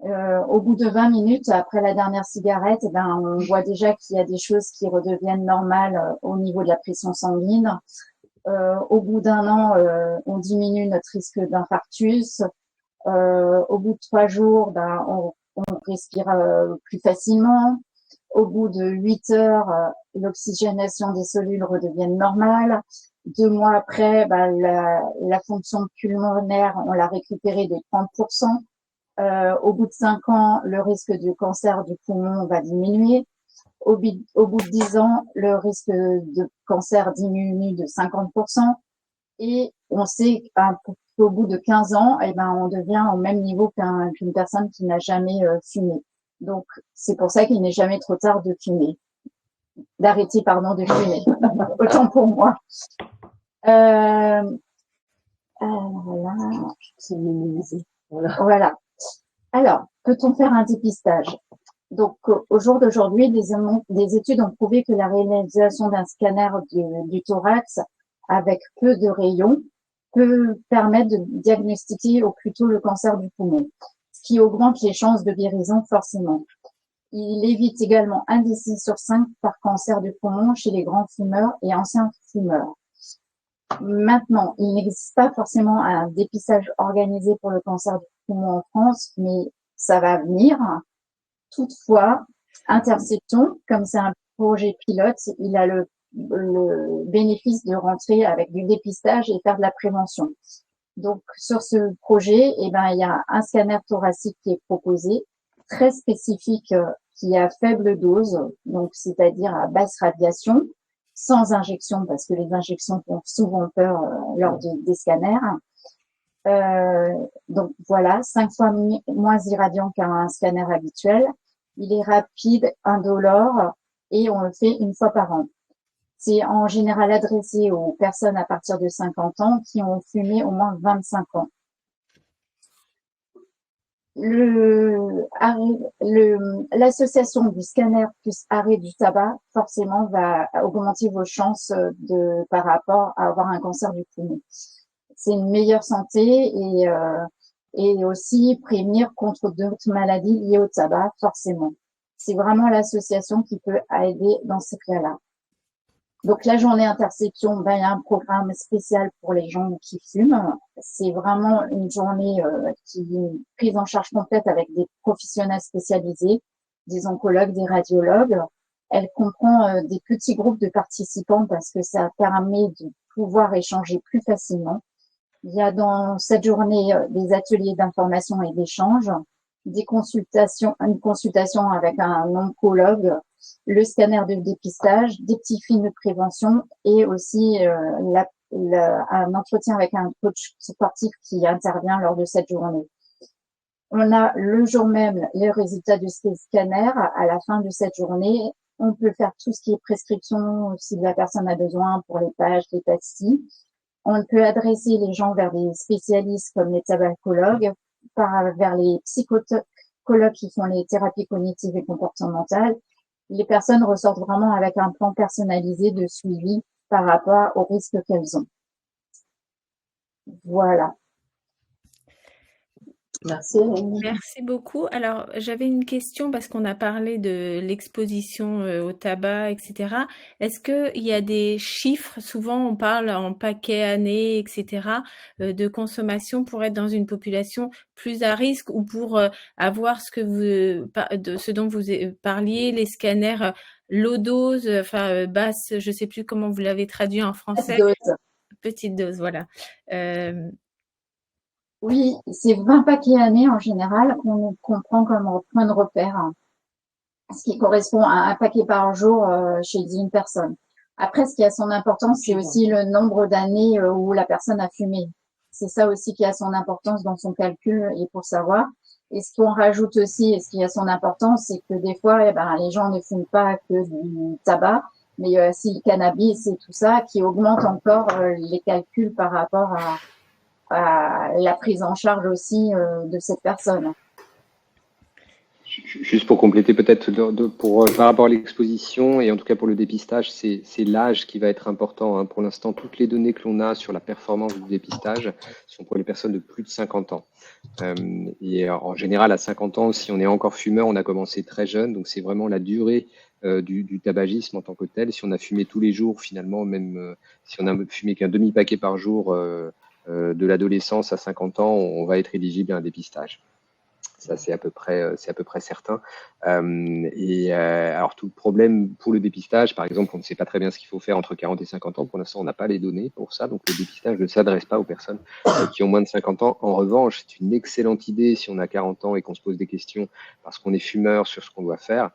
Au bout de 20 minutes après la dernière cigarette, on voit déjà qu'il y a des choses qui redeviennent normales au niveau de la pression sanguine. Au bout d'1 an, on diminue notre risque d'infarctus. Au bout de 3 jours, on respire plus facilement. Au bout de 8 heures, l'oxygénation des cellules redevient normale. 2 mois après, la fonction pulmonaire, on l'a récupérée de 30%. Au bout de 5 ans, le risque de cancer du poumon va diminuer. Au bout de 10 ans, le risque de cancer diminue de 50%. Et on sait qu'au bout de 15 ans, on devient au même niveau qu'une personne qui n'a jamais fumé. Donc, c'est pour ça qu'il n'est jamais trop tard d'arrêter de fumer. Autant pour moi. Voilà. Alors, peut-on faire un dépistage? Donc, au jour d'aujourd'hui, des études ont prouvé que la réalisation d'un scanner du thorax avec peu de rayons peut permettre de diagnostiquer au plus tôt le cancer du poumon, ce qui augmente les chances de guérison forcément. Il évite également 1 décès sur 5 par cancer du poumon chez les grands fumeurs et anciens fumeurs. Maintenant, il n'existe pas forcément un dépistage organisé pour le cancer du poumon en France, mais ça va venir. Toutefois, Interception, comme c'est un projet pilote, il a le bénéfice de rentrer avec du dépistage et faire de la prévention. Donc, sur ce projet, il y a un scanner thoracique qui est proposé, très spécifique, qui est à faible dose, donc c'est-à-dire à basse radiation, sans injection, parce que les injections font souvent peur lors des scanners. Donc voilà, 5 fois moins irradiant qu'un scanner habituel. Il est rapide, indolore et on le fait 1 fois par an. C'est en général adressé aux personnes à partir de 50 ans qui ont fumé au moins 25 ans. L'association du scanner plus arrêt du tabac, forcément, va augmenter vos chances par rapport à avoir un cancer du poumon. C'est une meilleure santé et aussi prévenir contre d'autres maladies liées au tabac, forcément. C'est vraiment l'association qui peut aider dans ces cas-là. Donc, la journée Interception, il y a un programme spécial pour les gens qui fument. C'est vraiment une journée qui est une prise en charge complète avec des professionnels spécialisés, des oncologues, des radiologues. Elle comprend des petits groupes de participants parce que ça permet de pouvoir échanger plus facilement. Il y a dans cette journée des ateliers d'information et d'échange, des consultations, une consultation avec un oncologue, le scanner de dépistage, des petits films de prévention et aussi un entretien avec un coach sportif qui intervient lors de cette journée. On a le jour même les résultats du scanner à la fin de cette journée. On peut faire tout ce qui est prescription si la personne a besoin pour les pages, les pastilles. On peut adresser les gens vers des spécialistes comme les tabacologues, vers les psychologues qui font les thérapies cognitives et comportementales. Les personnes ressortent vraiment avec un plan personnalisé de suivi par rapport aux risques qu'elles ont. Voilà. Merci. Merci beaucoup. Alors, j'avais une question parce qu'on a parlé de l'exposition au tabac, etc. Est-ce qu'il y a des chiffres? Souvent, on parle en paquets années, etc., de consommation pour être dans une population plus à risque ou pour avoir ce dont vous parliez, les scanners low dose, basse, je ne sais plus comment vous l'avez traduit en français. Petite dose, voilà. Oui, c'est 20 paquets années en général qu'on prend comme point de repère, ce qui correspond à un paquet par jour chez une personne. Après, ce qui a son importance, c'est aussi le nombre d'années où la personne a fumé. C'est ça aussi qui a son importance dans son calcul et pour savoir. Et ce qu'on rajoute aussi, et ce qui a son importance, c'est que des fois, les gens ne fument pas que du tabac, mais il y a aussi le cannabis et tout ça qui augmente encore les calculs par rapport à la prise en charge aussi de cette personne. Juste pour compléter peut-être par rapport à l'exposition et en tout cas pour le dépistage, c'est l'âge qui va être important. Pour l'instant, toutes les données que l'on a sur la performance du dépistage sont pour les personnes de plus de 50 ans. Et en général, à 50 ans, si on est encore fumeur, on a commencé très jeune, donc c'est vraiment la durée du tabagisme en tant que tel. Si on a fumé tous les jours, finalement, même si on a fumé qu'un demi-paquet par jour de l'adolescence à 50 ans, on va être éligible à un dépistage. Ça, c'est à peu près certain. Alors, tout le problème pour le dépistage, par exemple, on ne sait pas très bien ce qu'il faut faire entre 40 et 50 ans. Pour l'instant, on n'a pas les données pour ça. Donc, le dépistage ne s'adresse pas aux personnes qui ont moins de 50 ans. En revanche, c'est une excellente idée si on a 40 ans et qu'on se pose des questions parce qu'on est fumeur sur ce qu'on doit faire.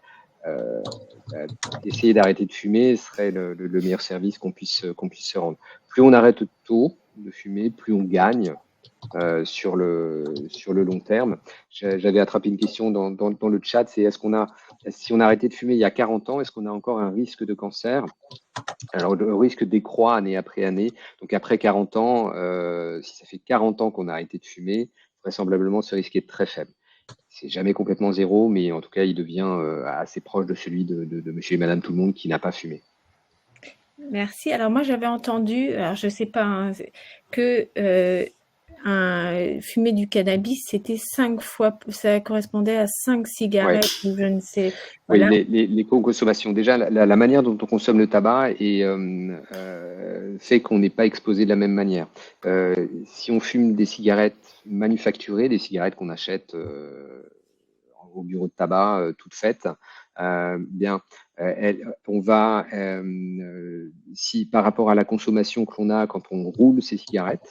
Essayer d'arrêter de fumer serait le meilleur service qu'on puisse se rendre. Plus on arrête tôt de fumer, plus on gagne sur le long terme. J'avais attrapé une question dans le chat, c'est si on a arrêté de fumer il y a 40 ans, est-ce qu'on a encore un risque de cancer? Alors, le risque décroît année après année. Donc, après 40 ans, si ça fait 40 ans qu'on a arrêté de fumer, vraisemblablement, ce risque est très faible. C'est jamais complètement zéro, mais en tout cas, il devient assez proche de celui de monsieur et madame tout le monde qui n'a pas fumé. Merci. Alors moi, j'avais entendu, alors je sais pas, hein, que fumer du cannabis, c'était 5 fois, ça correspondait à 5 Ouais. cigarettes, ou je ne sais. Oui, Voilà. les consommations. Déjà, la manière dont on consomme le tabac fait qu'on n'est pas exposé de la même manière. Si on fume des cigarettes manufacturées, des cigarettes qu'on achète au bureau de tabac, toutes faites, on va, si par rapport à la consommation que l'on a quand on roule ces cigarettes,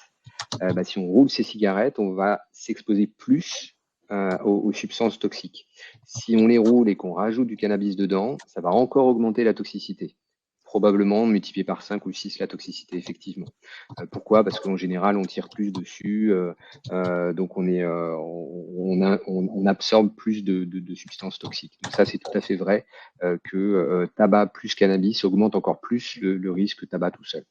si on roule ces cigarettes, on va s'exposer plus aux substances toxiques. Si on les roule et qu'on rajoute du cannabis dedans, ça va encore augmenter la toxicité. Probablement multiplier par 5 ou 6 la toxicité, effectivement. Pourquoi? Parce qu'en général, on tire plus dessus, donc on absorbe plus de substances toxiques. Donc ça, c'est tout à fait vrai que tabac plus cannabis augmente encore plus le risque tabac tout seul.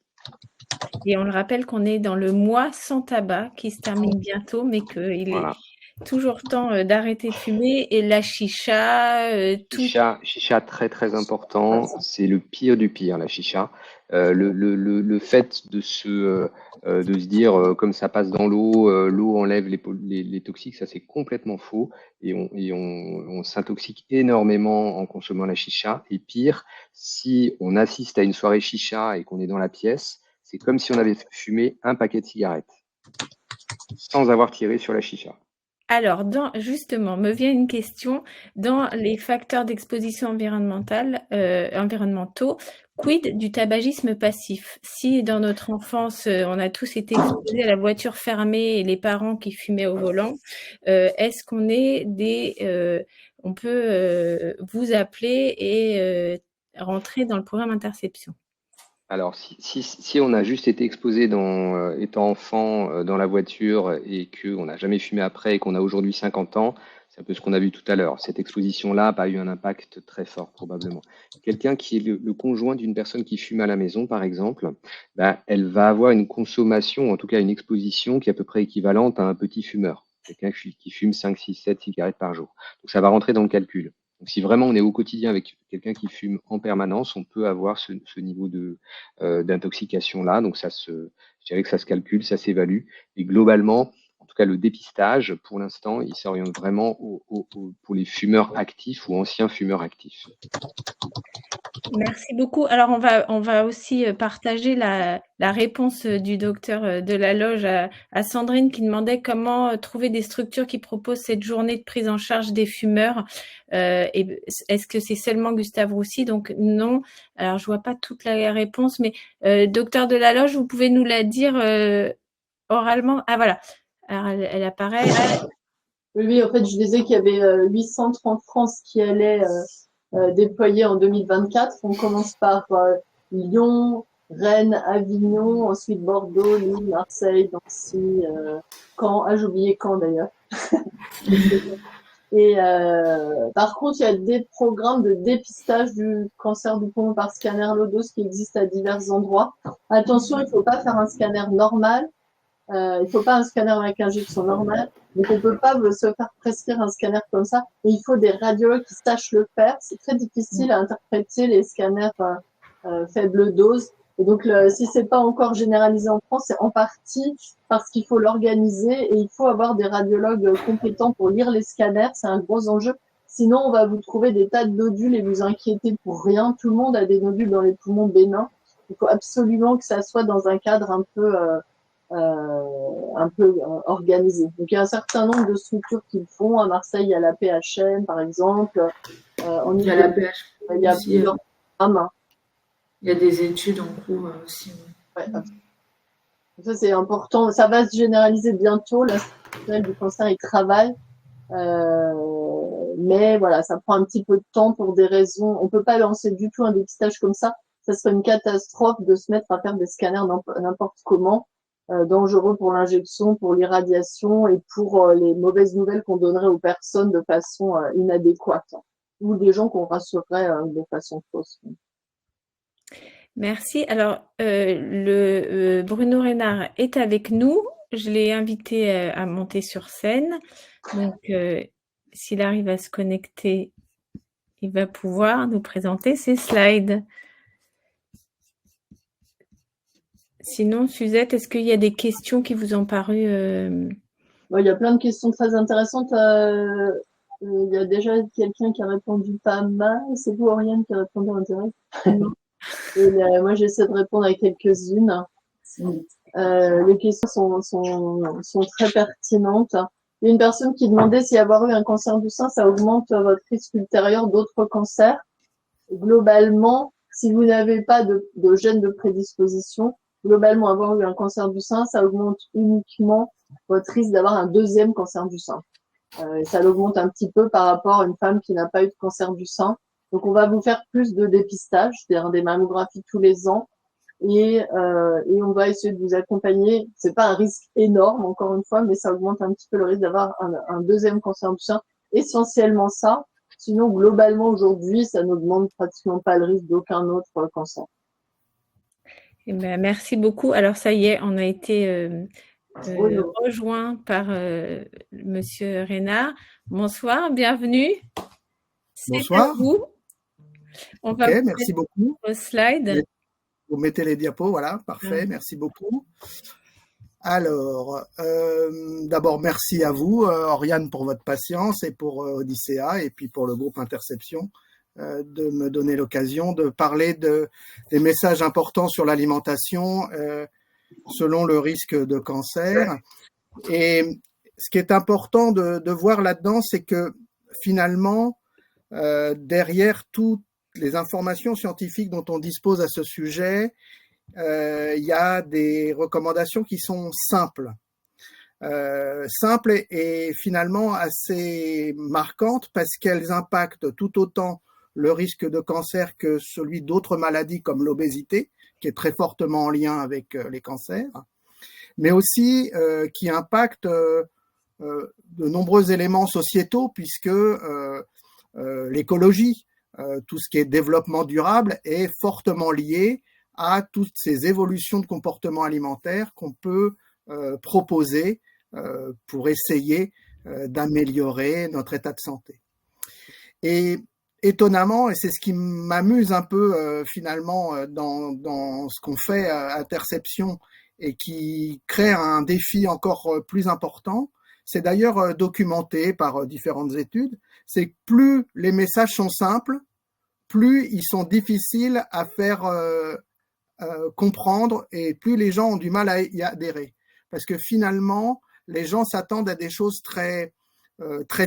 Et on le rappelle qu'on est dans le mois sans tabac qui se termine bientôt, mais qu'il Voilà. est toujours temps d'arrêter de fumer. Et la chicha, tout. Chicha très très important, c'est le pire du pire, la chicha. Le fait de se dire comme ça passe dans l'eau, l'eau enlève les toxiques, ça c'est complètement faux et on s'intoxique énormément en consommant la chicha. Et pire, si on assiste à une soirée chicha et qu'on est dans la pièce, c'est comme si on avait fumé un paquet de cigarettes sans avoir tiré sur la chicha. Alors, justement, me vient une question. Dans les facteurs d'exposition environnementaux, quid du tabagisme passif? Si dans notre enfance, on a tous été exposés à la voiture fermée et les parents qui fumaient au volant, est-ce qu'on est on peut vous appeler et rentrer dans le programme Interception? Alors, si on a juste été exposé étant enfant dans la voiture et qu'on n'a jamais fumé après et qu'on a aujourd'hui 50 ans, c'est un peu ce qu'on a vu tout à l'heure. Cette exposition-là n'a pas eu un impact très fort, probablement. Quelqu'un qui est le conjoint d'une personne qui fume à la maison, par exemple, elle va avoir une consommation, en tout cas une exposition qui est à peu près équivalente à un petit fumeur. Quelqu'un qui fume 5, 6, 7 cigarettes par jour. Donc, ça va rentrer dans le calcul. Donc, si vraiment on est au quotidien avec quelqu'un qui fume en permanence, on peut avoir ce niveau d'intoxication là. Donc, je dirais que ça se calcule, ça s'évalue. Et globalement, en tout cas, le dépistage, pour l'instant, il s'oriente vraiment pour les fumeurs actifs ou anciens fumeurs actifs. Merci beaucoup. Alors, on va aussi partager la réponse du docteur de la loge à Sandrine qui demandait comment trouver des structures qui proposent cette journée de prise en charge des fumeurs. Et est-ce que c'est seulement Gustave Roussy? Donc, non. Alors, je vois pas toute la réponse, mais docteur de la loge, vous pouvez nous la dire oralement? Ah, voilà. Alors, elle apparaît. Oui, en fait, je disais qu'il y avait 8 centres en France qui allaient déployer en 2024. On commence par Lyon, Rennes, Avignon, ensuite Bordeaux, Lille, Marseille, Nancy, Caen. Ah, j'ai oublié Caen d'ailleurs. Et par contre, il y a des programmes de dépistage du cancer du poumon par scanner low-dose qui existent à divers endroits. Attention, il ne faut pas faire un scanner normal. Il faut pas un scanner avec injection normale. Donc, on peut pas se faire prescrire un scanner comme ça. Et il faut des radiologues qui sachent le faire. C'est très difficile à interpréter les scanners faible dose. Et donc, si c'est pas encore généralisé en France, c'est en partie parce qu'il faut l'organiser et il faut avoir des radiologues compétents pour lire les scanners. C'est un gros enjeu. Sinon, on va vous trouver des tas de nodules et vous inquiéter pour rien. Tout le monde a des nodules dans les poumons bénins. Il faut absolument que ça soit dans un cadre un peu organisé. Donc, il y a un certain nombre de structures qui le font. À Marseille, il y a la PHM, par exemple. Il y a la PHM il y a aussi, plusieurs programmes. Il y a des études en cours aussi. Ouais, ça, c'est important. Ça va se généraliser bientôt. L'Institut du cancer, il travaille. Mais voilà, ça prend un petit peu de temps pour des raisons. On peut pas lancer du tout un dépistage comme ça. Ça serait une catastrophe de se mettre à faire des scanners n'importe comment. Dangereux pour l'injection, pour l'irradiation et pour les mauvaises nouvelles qu'on donnerait aux personnes de façon inadéquate ou des gens qu'on rassurerait de façon fausse. Merci. Alors, Bruno Reynard est avec nous. Je l'ai invité à monter sur scène. Donc, s'il arrive à se connecter, il va pouvoir nous présenter ses slides. Sinon, Suzette, est-ce qu'il y a des questions qui vous ont paru Bon, il y a plein de questions très intéressantes. Il y a déjà quelqu'un qui a répondu pas mal. C'est vous, Oriane, qui a répondu en direct? Et moi, j'essaie de répondre à quelques-unes. Les questions sont très pertinentes. Il y a une personne qui demandait si avoir eu un cancer du sein, ça augmente votre risque ultérieur d'autres cancers. Globalement, si vous n'avez pas de gène de prédisposition, globalement, avoir eu un cancer du sein, ça augmente uniquement votre risque d'avoir un deuxième cancer du sein. Et ça l'augmente un petit peu par rapport à une femme qui n'a pas eu de cancer du sein. Donc, on va vous faire plus de dépistage, c'est-à-dire des mammographies tous les ans. Et on va essayer de vous accompagner. C'est pas un risque énorme, encore une fois, mais ça augmente un petit peu le risque d'avoir un deuxième cancer du sein. Essentiellement ça. Sinon, globalement, aujourd'hui, ça n'augmente pratiquement pas le risque d'aucun autre cancer. Eh ben, merci beaucoup. Alors, ça y est, on a été rejoint par Monsieur Reynard. Bonsoir, bienvenue. Bonsoir. C'est à vous. On va vous merci beaucoup. Au slide. Vous mettez les diapos, voilà, parfait, merci beaucoup. Alors, d'abord, merci à vous, Oriane, pour votre patience et pour Odyssea et puis pour le groupe Interception de me donner l'occasion de parler des messages importants sur l'alimentation selon le risque de cancer. Et ce qui est important de voir là-dedans, c'est que finalement, derrière toutes les informations scientifiques dont on dispose à ce sujet, il y a des recommandations qui sont simples et finalement assez marquantes parce qu'elles impactent tout autant le risque de cancer que celui d'autres maladies comme l'obésité, qui est très fortement en lien avec les cancers, mais aussi qui impactent de nombreux éléments sociétaux puisque l'écologie, tout ce qui est développement durable est fortement lié à toutes ces évolutions de comportement alimentaire qu'on peut proposer pour essayer d'améliorer notre état de santé. Et étonnamment, et c'est ce qui m'amuse un peu finalement dans ce qu'on fait à Interception et qui crée un défi encore plus important, c'est d'ailleurs documenté par différentes études, c'est que plus les messages sont simples, plus ils sont difficiles à faire comprendre et plus les gens ont du mal à y adhérer. Parce que finalement, les gens s'attendent à des choses très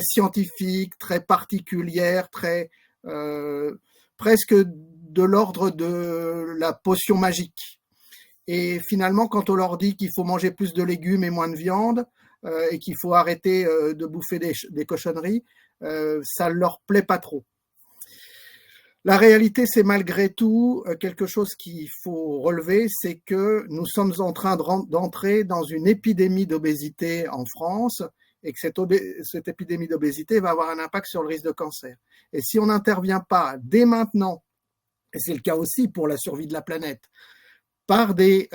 scientifiques, très particulières, presque de l'ordre de la potion magique. Et finalement, quand on leur dit qu'il faut manger plus de légumes et moins de viande et qu'il faut arrêter de bouffer des cochonneries, ça leur plaît pas trop. La réalité, c'est malgré tout quelque chose qu'il faut relever, c'est que nous sommes en train d'entrer dans une épidémie d'obésité en France et que cette épidémie d'obésité va avoir un impact sur le risque de cancer. Et si on n'intervient pas dès maintenant, et c'est le cas aussi pour la survie de la planète, par des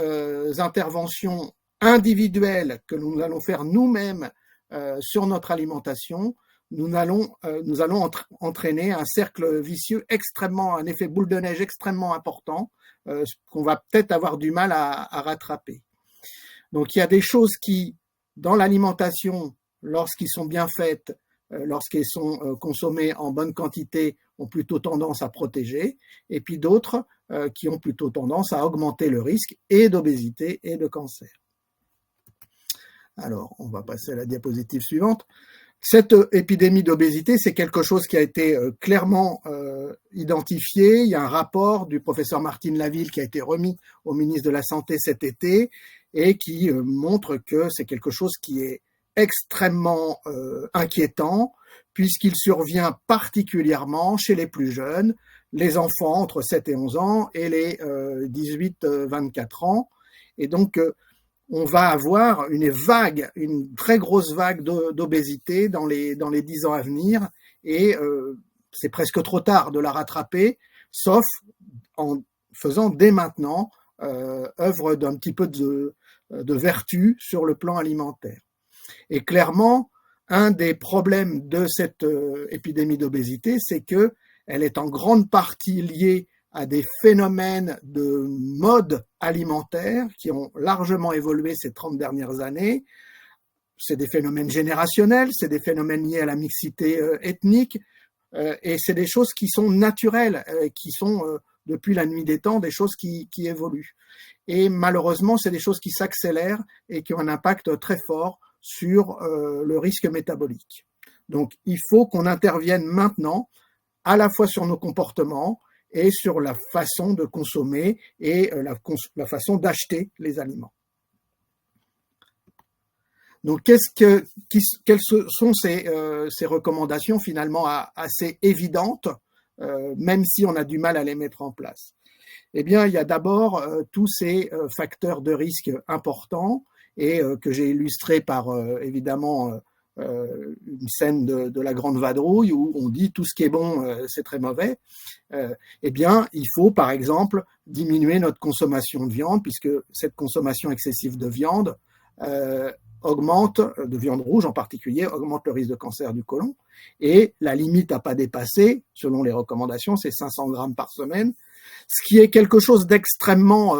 interventions individuelles que nous allons faire nous-mêmes sur notre alimentation, nous allons entraîner un cercle vicieux un effet boule de neige extrêmement important qu'on va peut-être avoir du mal à rattraper. Donc il y a des choses qui, dans l'alimentation, lorsqu'ils sont bien faites, lorsqu'elles sont consommées en bonne quantité, ont plutôt tendance à protéger, et puis d'autres qui ont plutôt tendance à augmenter le risque et d'obésité et de cancer. Alors, on va passer à la diapositive suivante. Cette épidémie d'obésité, c'est quelque chose qui a été clairement identifié. Il y a un rapport du professeur Martine Laville qui a été remis au ministre de la Santé cet été et qui montre que c'est quelque chose qui est extrêmement inquiétant puisqu'il survient particulièrement chez les plus jeunes, les enfants entre 7 et 11 ans et les 18-24 ans. Et donc, on va avoir une très grosse vague d'obésité dans les 10 ans à venir et c'est presque trop tard de la rattraper, sauf en faisant dès maintenant œuvre d'un petit peu de vertu sur le plan alimentaire. Et clairement, un des problèmes de cette épidémie d'obésité, c'est qu'elle est en grande partie liée à des phénomènes de mode alimentaires qui ont largement évolué ces 30 dernières années. C'est des phénomènes générationnels, c'est des phénomènes liés à la mixité ethnique, et c'est des choses qui sont naturelles, qui sont depuis la nuit des temps des choses qui évoluent. Et malheureusement, c'est des choses qui s'accélèrent et qui ont un impact très fort sur le risque métabolique. Donc, il faut qu'on intervienne maintenant, à la fois sur nos comportements et sur la façon de consommer et la façon d'acheter les aliments. Donc, quelles sont ces recommandations finalement assez évidentes, même si on a du mal à les mettre en place? Eh bien, il y a d'abord tous ces facteurs de risque importants et que j'ai illustrés par évidemment une scène de la Grande Vadrouille où on dit tout ce qui est bon, c'est très mauvais. Eh bien, il faut par exemple diminuer notre consommation de viande, puisque cette consommation excessive de viande augmente, de viande rouge en particulier, augmente le risque de cancer du côlon. Et la limite à pas dépasser, selon les recommandations, c'est 500 grammes par semaine, ce qui est quelque chose d'extrêmement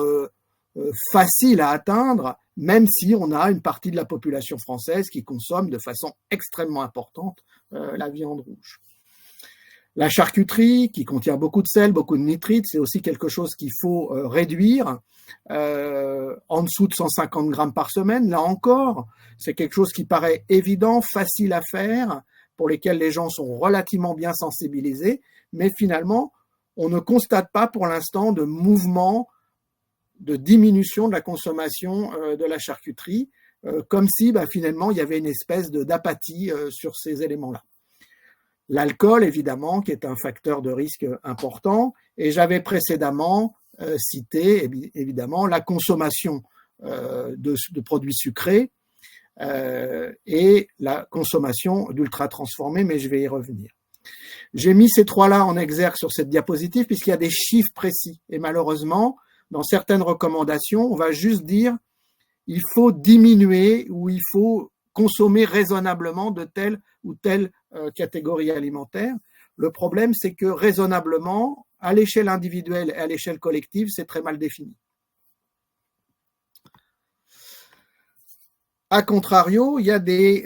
facile à atteindre, même si on a une partie de la population française qui consomme de façon extrêmement importante la viande rouge. La charcuterie, qui contient beaucoup de sel, beaucoup de nitrites, c'est aussi quelque chose qu'il faut réduire en dessous de 150 grammes par semaine. Là encore, c'est quelque chose qui paraît évident, facile à faire, pour lesquels les gens sont relativement bien sensibilisés, mais finalement, on ne constate pas pour l'instant de mouvement de diminution de la consommation de la charcuterie, comme si finalement il y avait une espèce d'apathie sur ces éléments-là. L'alcool, évidemment, qui est un facteur de risque important, et j'avais précédemment cité, évidemment, la consommation de produits sucrés et la consommation d'ultra-transformés, mais je vais y revenir. J'ai mis ces trois-là en exergue sur cette diapositive puisqu'il y a des chiffres précis, et malheureusement, dans certaines recommandations, on va juste dire il faut diminuer ou il faut consommer raisonnablement de telle ou telle catégorie alimentaire. Le problème, c'est que raisonnablement, à l'échelle individuelle et à l'échelle collective, c'est très mal défini. A contrario, il y a des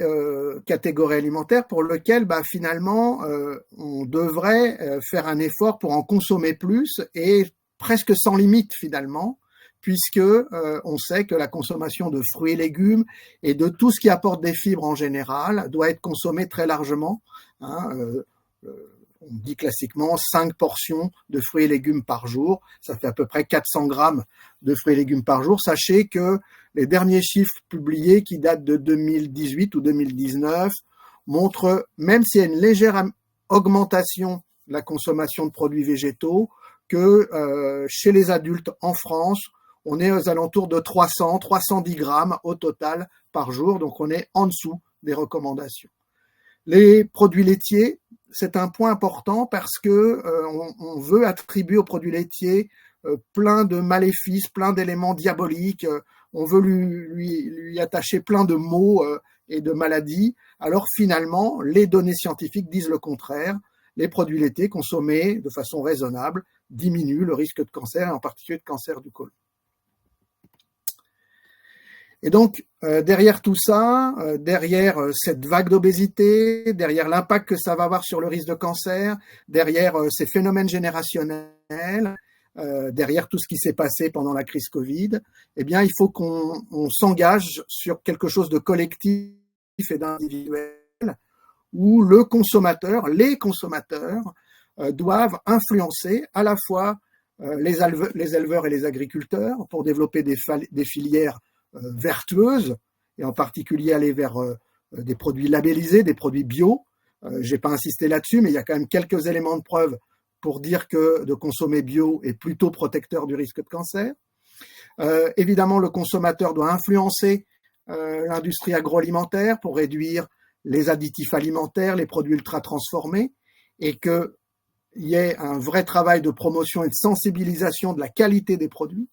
catégories alimentaires pour lesquelles finalement on devrait faire un effort pour en consommer plus et presque sans limite finalement, puisque on sait que la consommation de fruits et légumes et de tout ce qui apporte des fibres en général doit être consommée très largement. On dit classiquement 5 portions de fruits et légumes par jour, ça fait à peu près 400 grammes de fruits et légumes par jour. Sachez que les derniers chiffres publiés qui datent de 2018 ou 2019 montrent, même s'il y a une légère augmentation de la consommation de produits végétaux, que chez les adultes en France, on est aux alentours de 310 grammes au total par jour, donc on est en dessous des recommandations. Les produits laitiers, c'est un point important parce que on veut attribuer aux produits laitiers plein de maléfices, plein d'éléments diaboliques, on veut lui attacher plein de maux et de maladies, alors finalement, les données scientifiques disent le contraire. Les produits laitiers consommés de façon raisonnable diminuent le risque de cancer, et en particulier de cancer du côlon. Et donc, derrière tout ça, derrière cette vague d'obésité, derrière l'impact que ça va avoir sur le risque de cancer, derrière ces phénomènes générationnels, derrière tout ce qui s'est passé pendant la crise Covid, eh bien, il faut qu'on s'engage sur quelque chose de collectif et d'individuel, où le consommateur, les consommateurs, doivent influencer à la fois les éleveurs et les agriculteurs pour développer des filières vertueuses, et en particulier aller vers des produits labellisés, des produits bio. J'ai pas insisté là-dessus, mais il y a quand même quelques éléments de preuve pour dire que de consommer bio est plutôt protecteur du risque de cancer. Évidemment, le consommateur doit influencer l'industrie agroalimentaire pour réduire les additifs alimentaires, les produits ultra transformés, et qu'il y ait un vrai travail de promotion et de sensibilisation de la qualité des produits.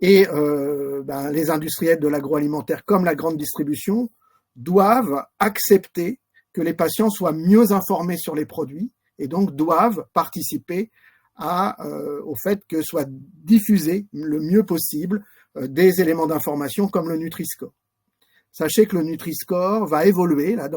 Et les industriels de l'agroalimentaire comme la grande distribution doivent accepter que les patients soient mieux informés sur les produits et donc doivent participer au fait que soient diffusés le mieux possible des éléments d'information comme le Nutri-Score. Sachez que le Nutri-Score va évoluer là,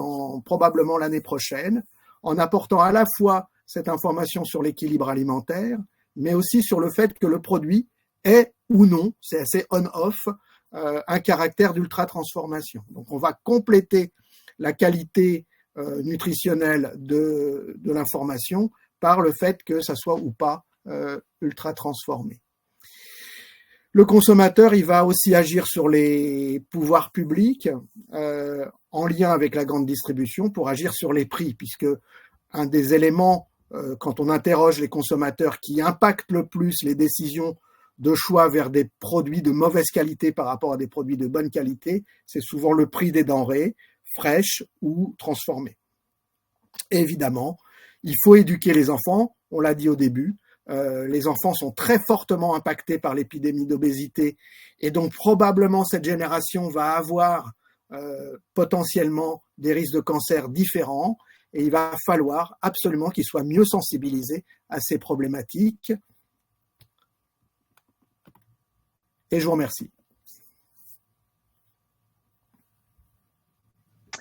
probablement l'année prochaine en apportant à la fois cette information sur l'équilibre alimentaire, mais aussi sur le fait que le produit est ou non, c'est assez on-off, un caractère d'ultra-transformation. Donc on va compléter la qualité nutritionnelle de l'information par le fait que ça soit ou pas ultra-transformé. Le consommateur, il va aussi agir sur les pouvoirs publics en lien avec la grande distribution pour agir sur les prix, puisque un des éléments, quand on interroge les consommateurs qui impactent le plus les décisions de choix vers des produits de mauvaise qualité par rapport à des produits de bonne qualité, c'est souvent le prix des denrées fraîches ou transformées. Et évidemment, il faut éduquer les enfants, on l'a dit au début, les enfants sont très fortement impactés par l'épidémie d'obésité et donc probablement cette génération va avoir potentiellement des risques de cancer différents et il va falloir absolument qu'ils soient mieux sensibilisés à ces problématiques. Et je vous remercie.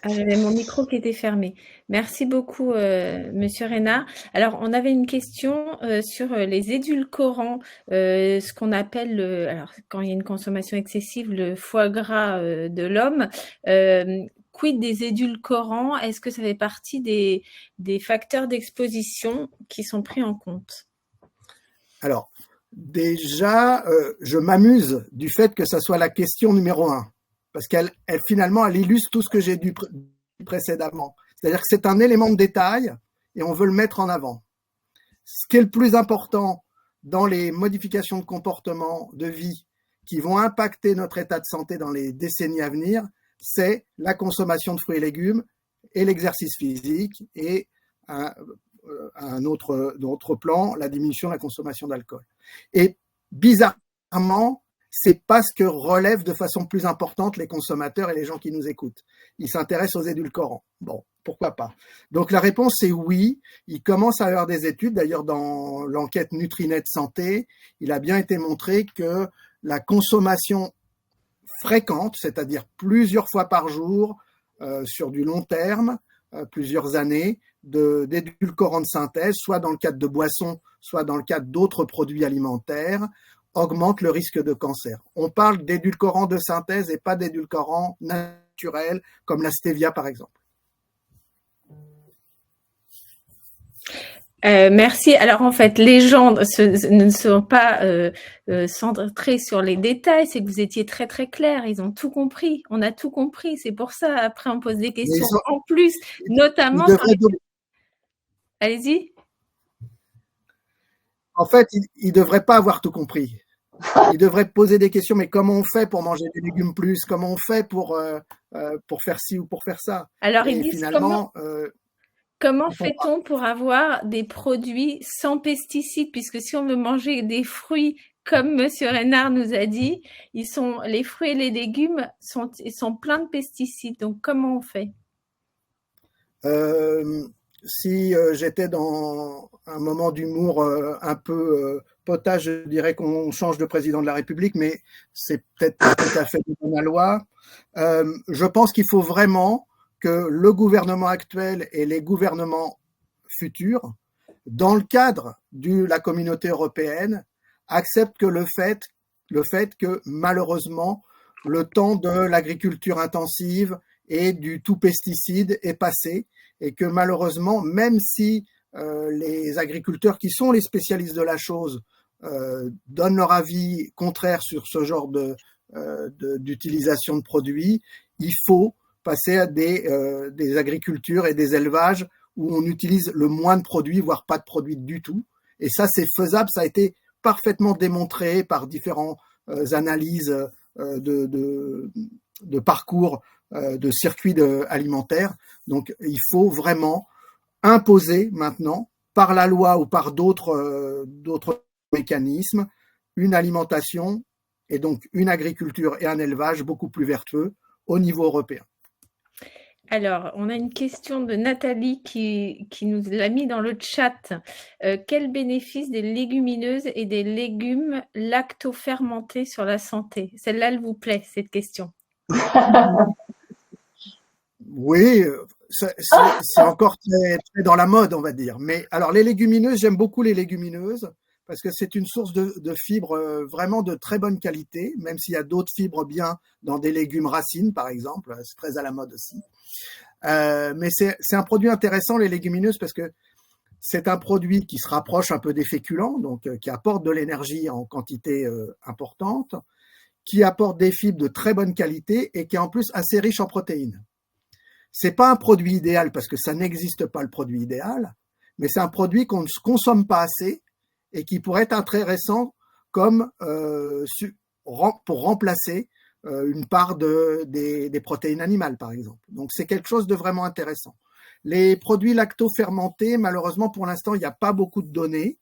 J'avais mon micro qui était fermé. Merci beaucoup, Monsieur Reynard. Alors, on avait une question sur les édulcorants, ce qu'on appelle, alors quand il y a une consommation excessive, le foie gras de l'homme. Quid des édulcorants? Est-ce que ça fait partie des facteurs d'exposition qui sont pris en compte? Alors, déjà, je m'amuse du fait que ça soit la question numéro 1. Parce qu'elle finalement, elle illustre tout ce que j'ai dit précédemment. C'est-à-dire que c'est un élément de détail et on veut le mettre en avant. Ce qui est le plus important dans les modifications de comportement, de vie, qui vont impacter notre état de santé dans les décennies à venir, c'est la consommation de fruits et légumes et l'exercice physique et un autre plan, la diminution de la consommation d'alcool. Et bizarrement, c'est pas ce que relèvent de façon plus importante les consommateurs et les gens qui nous écoutent. Ils s'intéressent aux édulcorants. Bon, pourquoi pas? Donc la réponse est oui. Il commence à y avoir des études. D'ailleurs, dans l'enquête Nutrinet Santé, il a bien été montré que la consommation fréquente, c'est-à-dire plusieurs fois par jour, sur du long terme, plusieurs années, d'édulcorants de synthèse, soit dans le cadre de boissons, soit dans le cadre d'autres produits alimentaires, augmente le risque de cancer. On parle d'édulcorants de synthèse et pas d'édulcorants naturels comme la stevia par exemple. Merci. Alors en fait, les gens ne sont pas centrés sur les détails, c'est que vous étiez très très clair, ils ont tout compris, on a tout compris, c'est pour ça, après on pose des questions en plus, notamment... Allez-y. En fait, ils ne devraient pas avoir tout compris. Ils devraient poser des questions, mais comment on fait pour manger des légumes plus? Comment on fait pour faire ci ou pour faire ça? Alors, ils disent comment fait-on pour avoir des produits sans pesticides? Puisque si on veut manger des fruits, comme Monsieur Reynard nous a dit, les fruits et les légumes sont pleins de pesticides. Donc, comment on fait? Si j'étais dans un moment d'humour un peu potage, je dirais qu'on change de président de la République, mais c'est peut-être pas tout à fait de la loi. Je pense qu'il faut vraiment que le gouvernement actuel et les gouvernements futurs, dans le cadre de la communauté européenne, acceptent que le fait que malheureusement le temps de l'agriculture intensive et du tout pesticide est passé et que malheureusement, même si les agriculteurs qui sont les spécialistes de la chose donnent leur avis contraire sur ce genre d'utilisation de produits, il faut passer à des agricultures et des élevages où on utilise le moins de produits, voire pas de produits du tout. Et ça, c'est faisable, ça a été parfaitement démontré par différentes analyses de parcours de circuits alimentaires. Donc, il faut vraiment imposer maintenant, par la loi ou par d'autres mécanismes, une alimentation et donc une agriculture et un élevage beaucoup plus vertueux au niveau européen. Alors, on a une question de Nathalie qui nous l'a mis dans le chat. Quel bénéfice des légumineuses et des légumes lactofermentés sur la santé? Celle-là, elle vous plaît, cette question? Oui, c'est encore très dans la mode, on va dire. Mais alors, les légumineuses, j'aime beaucoup les légumineuses parce que c'est une source de fibres vraiment de très bonne qualité, même s'il y a d'autres fibres bien dans des légumes racines, par exemple. C'est très à la mode aussi. Mais c'est un produit intéressant, les légumineuses, parce que c'est un produit qui se rapproche un peu des féculents, donc qui apporte de l'énergie en quantité importante, qui apporte des fibres de très bonne qualité et qui est en plus assez riche en protéines. C'est pas un produit idéal parce que ça n'existe pas le produit idéal, mais c'est un produit qu'on ne consomme pas assez et qui pourrait être intéressant comme pour remplacer une part des protéines animales, par exemple. Donc, c'est quelque chose de vraiment intéressant. Les produits lacto-fermentés, malheureusement, pour l'instant, il n'y a pas beaucoup de données.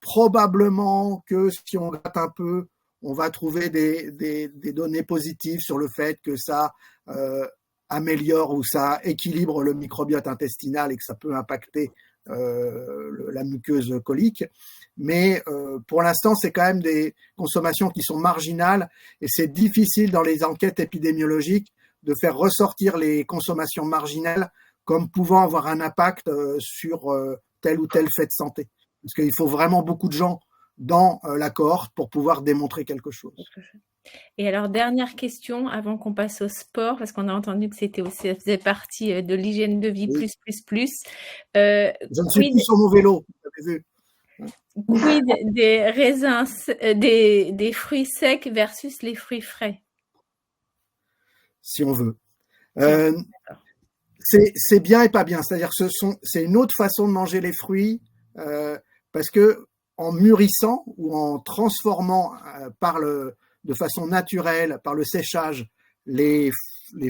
Probablement que si on gratte un peu, on va trouver des données positives sur le fait que ça améliore ou ça équilibre le microbiote intestinal et que ça peut impacter la muqueuse colique. Mais pour l'instant, c'est quand même des consommations qui sont marginales et c'est difficile dans les enquêtes épidémiologiques de faire ressortir les consommations marginales comme pouvant avoir un impact sur tel ou tel fait de santé. Parce qu'il faut vraiment beaucoup de gens dans la cohorte pour pouvoir démontrer quelque chose. Et alors, dernière question avant qu'on passe au sport, parce qu'on a entendu que ça faisait partie de l'hygiène de vie Oui. plus. Je ne suis plus sur mon vélo, vous avez vu. Quid des raisins, des fruits secs versus les fruits frais? Si on veut. C'est bien et pas bien. C'est-à-dire que c'est une autre façon de manger les fruits parce que en mûrissant ou en transformant de façon naturelle par le séchage les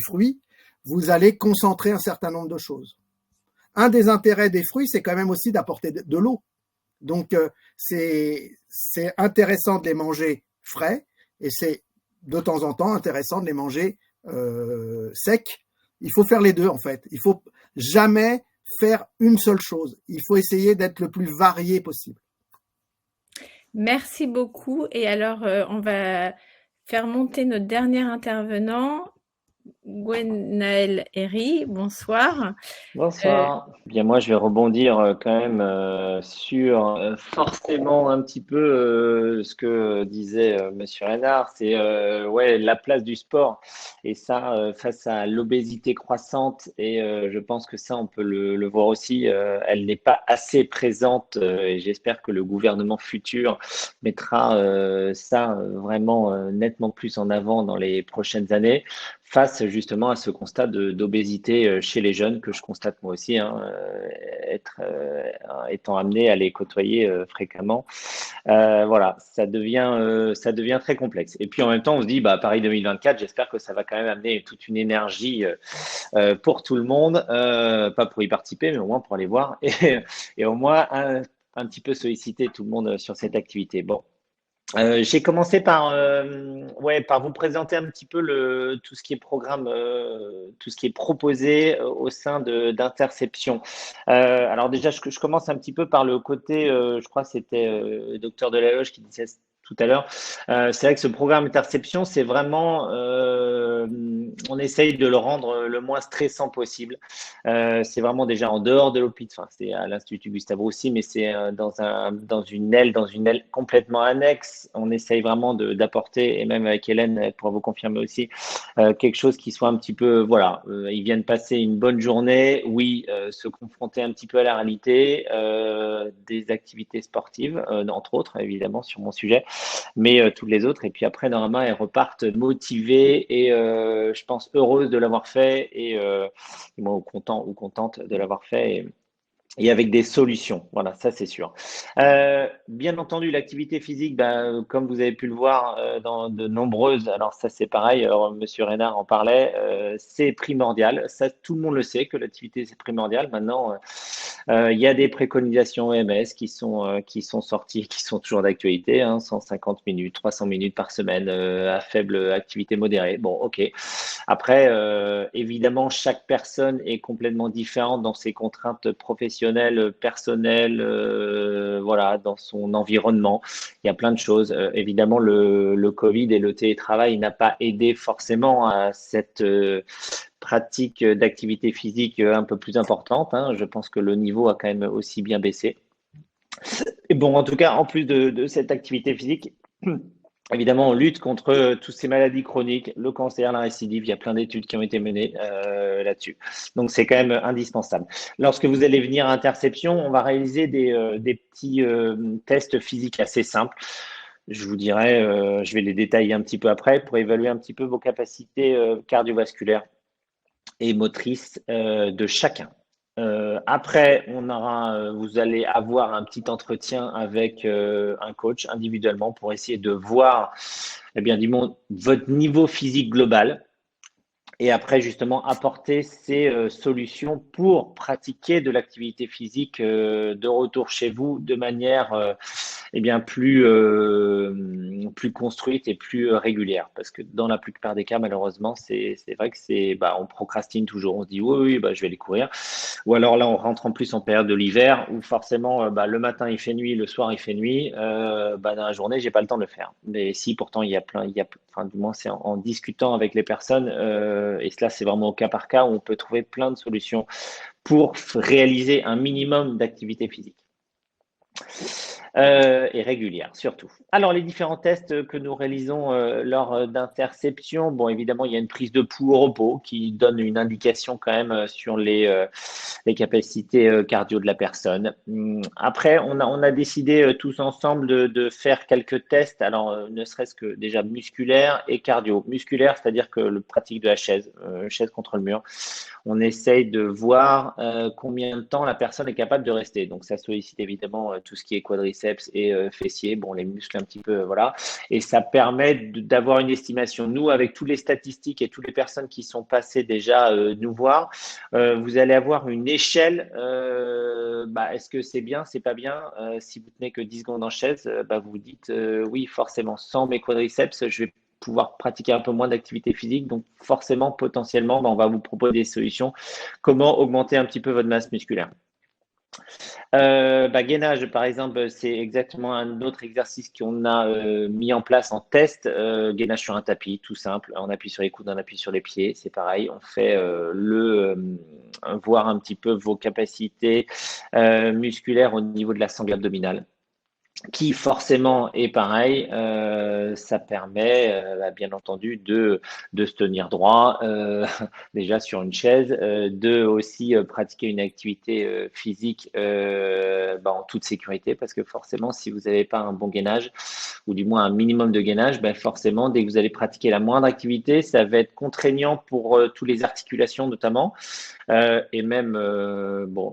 fruits, vous allez concentrer un certain nombre de choses. Un des intérêts des fruits, c'est quand même aussi d'apporter de l'eau. Donc, c'est intéressant de les manger frais et c'est de temps en temps intéressant de les manger secs. Il faut faire les deux, en fait. Il faut jamais faire une seule chose. Il faut essayer d'être le plus varié possible. Merci beaucoup. Et alors, on va faire monter notre dernier intervenant, Gwenaël Herry. Bonsoir. Bonsoir. Bien, moi, je vais rebondir quand même sur forcément un petit peu ce que disait Monsieur Renard, c'est ouais, la place du sport et ça face à l'obésité croissante et je pense que ça, on peut le voir aussi, elle n'est pas assez présente et j'espère que le gouvernement futur mettra ça vraiment nettement plus en avant dans les prochaines années. Face justement à ce constat d'obésité chez les jeunes que je constate moi aussi, étant amené à les côtoyer fréquemment. Voilà, ça devient très complexe. Et puis en même temps, on se dit, Paris 2024, j'espère que ça va quand même amener toute une énergie pour tout le monde, pas pour y participer, mais au moins pour aller voir et au moins un petit peu solliciter tout le monde sur cette activité. Bon. J'ai commencé par vous présenter un petit peu tout ce qui est programme, tout ce qui est proposé au sein d'Interception. Alors déjà, je commence un petit peu par le côté, je crois que c'était Docteur Delaloge qui disait tout à l'heure. C'est vrai que ce programme Interception, c'est vraiment, on essaye de le rendre le moins stressant possible. C'est vraiment déjà en dehors de l'hôpital, c'est à l'Institut Gustave Roussy, mais c'est dans une aile complètement annexe. On essaye vraiment d'apporter, et même avec Hélène, elle pourra vous confirmer aussi, quelque chose qui soit un petit peu, voilà, ils viennent passer une bonne journée, oui, se confronter un petit peu à la réalité, des activités sportives, entre autres, évidemment, sur mon sujet, mais toutes les autres. Et puis après, normalement, elles repartent motivées et je pense heureuses de l'avoir fait et moi, content ou contente de l'avoir fait. et avec des solutions. Voilà, ça c'est sûr. Bien entendu, l'activité physique, comme vous avez pu le voir dans de nombreuses, alors ça c'est pareil, alors, Monsieur Reynard en parlait, c'est primordial. Ça, tout le monde le sait que l'activité c'est primordial. Maintenant, il y a des préconisations OMS qui sont sorties, qui sont toujours d'actualité, 150 minutes, 300 minutes par semaine à faible activité modérée. Bon, ok. Après, évidemment, chaque personne est complètement différente dans ses contraintes professionnelles, personnelles, voilà, dans son environnement. Il y a plein de choses. Évidemment, le Covid et le télétravail n'a pas aidé forcément à cette pratique d'activité physique un peu plus importante. Je pense que le niveau a quand même aussi bien baissé. Et bon, en tout cas, en plus de cette activité physique, évidemment, on lutte contre toutes ces maladies chroniques, le cancer, la récidive. Il y a plein d'études qui ont été menées là-dessus. Donc, c'est quand même indispensable. Lorsque vous allez venir à Interception, on va réaliser des petits tests physiques assez simples. Je vous dirai, je vais les détailler un petit peu après pour évaluer un petit peu vos capacités cardiovasculaires et motrices de chacun. Après, vous allez avoir un petit entretien avec un coach individuellement pour essayer de voir, votre niveau physique global. Et après, justement, apporter ces solutions pour pratiquer de l'activité physique de retour chez vous de manière plus construite et plus régulière. Parce que dans la plupart des cas, malheureusement, c'est vrai que on procrastine toujours. On se dit oui, je vais aller courir. Ou alors là, on rentre en plus en période de l'hiver où forcément, le matin il fait nuit, le soir il fait nuit. Dans la journée, j'ai pas le temps de le faire. Mais si pourtant du moins c'est en discutant avec les personnes, et cela c'est vraiment au cas par cas où on peut trouver plein de solutions pour réaliser un minimum d'activité physique. Et régulière surtout. Alors les différents tests que nous réalisons lors d'interception, bon évidemment il y a une prise de pouls au repos qui donne une indication quand même sur les capacités cardio de la personne. Après on a décidé tous ensemble de faire quelques tests, alors ne serait-ce que déjà musculaire et cardio. Musculaire, c'est-à-dire que le pratique de la chaise contre le mur. On essaye de voir combien de temps la personne est capable de rester. Donc, ça sollicite évidemment tout ce qui est quadriceps et fessiers, bon, les muscles un petit peu, voilà. Et ça permet d'avoir une estimation. Nous, avec toutes les statistiques et toutes les personnes qui sont passées déjà nous voir, vous allez avoir une échelle. Est-ce que c'est bien, c'est pas bien? Si vous tenez que 10 secondes en chaise, vous dites oui, forcément, sans mes quadriceps, je vais pouvoir pratiquer un peu moins d'activité physique. Donc, forcément, potentiellement, on va vous proposer des solutions. Comment augmenter un petit peu votre masse musculaire? Gainage, par exemple, c'est exactement un autre exercice qu'on a mis en place en test. Gainage sur un tapis, tout simple. On appuie sur les coudes, on appuie sur les pieds. C'est pareil. On fait voir un petit peu vos capacités musculaires au niveau de la sangle abdominale, qui forcément est pareil, ça permet bien entendu de se tenir droit déjà sur une chaise, de aussi pratiquer une activité physique en toute sécurité, parce que forcément si vous n'avez pas un bon gainage ou du moins un minimum de gainage, forcément dès que vous allez pratiquer la moindre activité, ça va être contraignant pour toutes les articulations notamment. Et même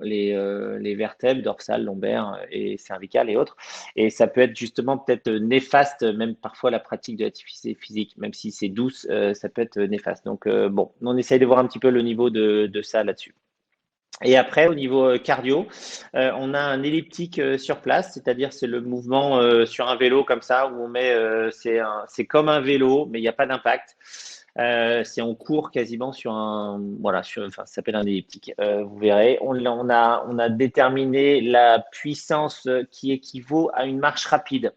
les vertèbres dorsales, lombaires et cervicales et autres. Et ça peut être justement peut-être néfaste, même parfois la pratique de l'activité physique, même si c'est douce, ça peut être néfaste. Donc on essaye de voir un petit peu le niveau de ça là-dessus. Et après, au niveau cardio, on a un elliptique sur place, c'est-à-dire c'est le mouvement sur un vélo comme ça, où on met, c'est comme un vélo, mais il n'y a pas d'impact. C'est on court quasiment sur ça s'appelle un elliptique. Vous verrez, on a déterminé la puissance qui équivaut à une marche rapide.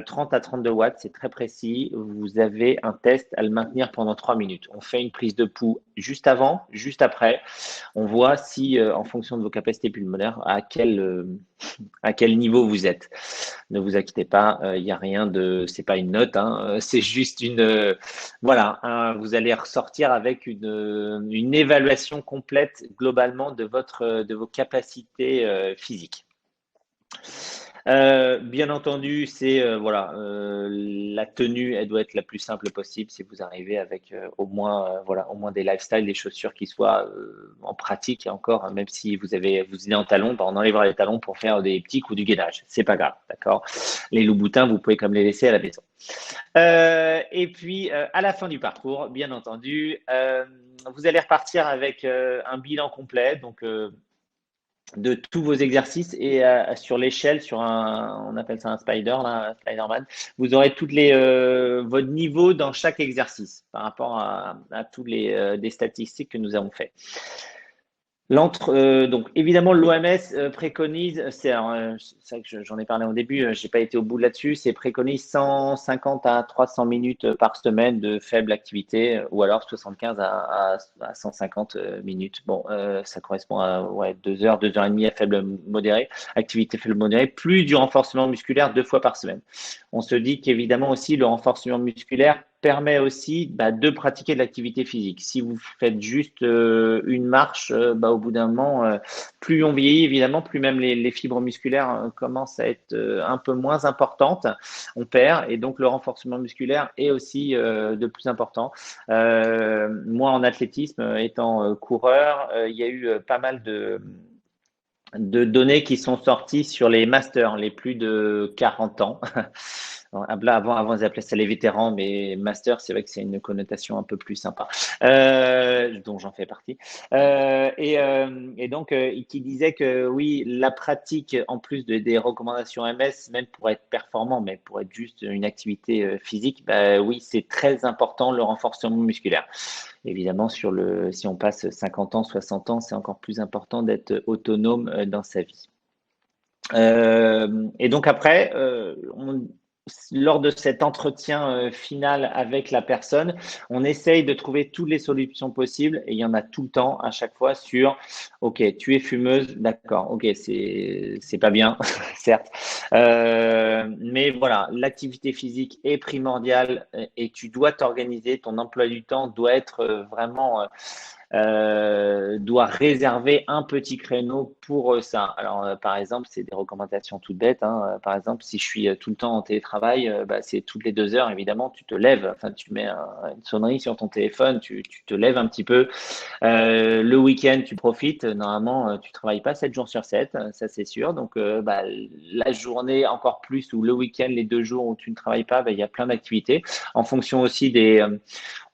30 à 32 watts, c'est très précis. Vous avez un test à le maintenir pendant 3 minutes. On fait une prise de pouls juste avant, juste après. On voit si, en fonction de vos capacités pulmonaires, à quel niveau vous êtes. Ne vous inquiétez pas, il n'y a rien c'est pas une note, c'est juste vous allez ressortir avec une évaluation complète globalement de vos capacités physiques. Bien entendu, c'est voilà, la tenue, elle doit être la plus simple possible. Si vous arrivez avec au moins voilà, au moins des lifestyles, des chaussures qui soient en pratique et encore, hein, même si vous êtes en talons, bah, on enlèvera les talons pour faire des pics ou du gainage. C'est pas grave, d'accord. Les loups-boutins, vous pouvez comme les laisser à la maison. Et puis à la fin du parcours, bien entendu, vous allez repartir avec un bilan complet. Donc de tous vos exercices et sur l'échelle, sur on appelle ça un spider, là, un Spider-Man, vous aurez votre niveau dans chaque exercice par rapport à tous des statistiques que nous avons fait. Donc évidemment l'OMS préconise, c'est vrai que j'en ai parlé au début, j'ai pas été au bout là-dessus, c'est préconise 150 à 300 minutes par semaine de faible activité ou alors 75 à 150 minutes. Bon, ça correspond à 2 heures, 2 heures et demie à faible modéré, activité faible modérée, plus du renforcement musculaire 2 fois par semaine. On se dit qu'évidemment aussi le renforcement musculaire permet aussi de pratiquer de l'activité physique. Si vous faites juste une marche, au bout d'un moment, plus on vieillit, évidemment, plus même les fibres musculaires commencent à être un peu moins importantes. On perd et donc le renforcement musculaire est aussi de plus important. Moi, en athlétisme, étant coureur, il y a eu pas mal de données qui sont sorties sur les masters, les plus de 40 ans. Avant, ils appelaient ça les vétérans, mais master, c'est vrai que c'est une connotation un peu plus sympa, dont j'en fais partie. Et donc, qui disait que oui, la pratique, en plus des recommandations MS, même pour être performant, mais pour être juste une activité physique, oui, c'est très important le renforcement musculaire. Évidemment, si on passe 50 ans, 60 ans, c'est encore plus important d'être autonome dans sa vie. Et donc après, lors de cet entretien final avec la personne, on essaye de trouver toutes les solutions possibles et il y en a tout le temps à chaque fois sur OK, tu es fumeuse, d'accord, OK, c'est pas bien, certes, mais voilà, l'activité physique est primordiale et tu dois t'organiser, ton emploi du temps doit être vraiment doit réserver un petit créneau pour ça. Alors, par exemple, c'est des recommandations toutes bêtes. Hein. Par exemple, si je suis tout le temps en télétravail, c'est toutes les 2 heures, évidemment, tu te lèves. Enfin, tu mets une sonnerie sur ton téléphone, tu te lèves un petit peu. Le week-end, tu profites. Normalement, tu travailles pas 7 jours sur 7, ça c'est sûr. Donc, la journée encore plus ou le week-end, les 2 jours où tu ne travailles pas, il y a plein d'activités. En fonction aussi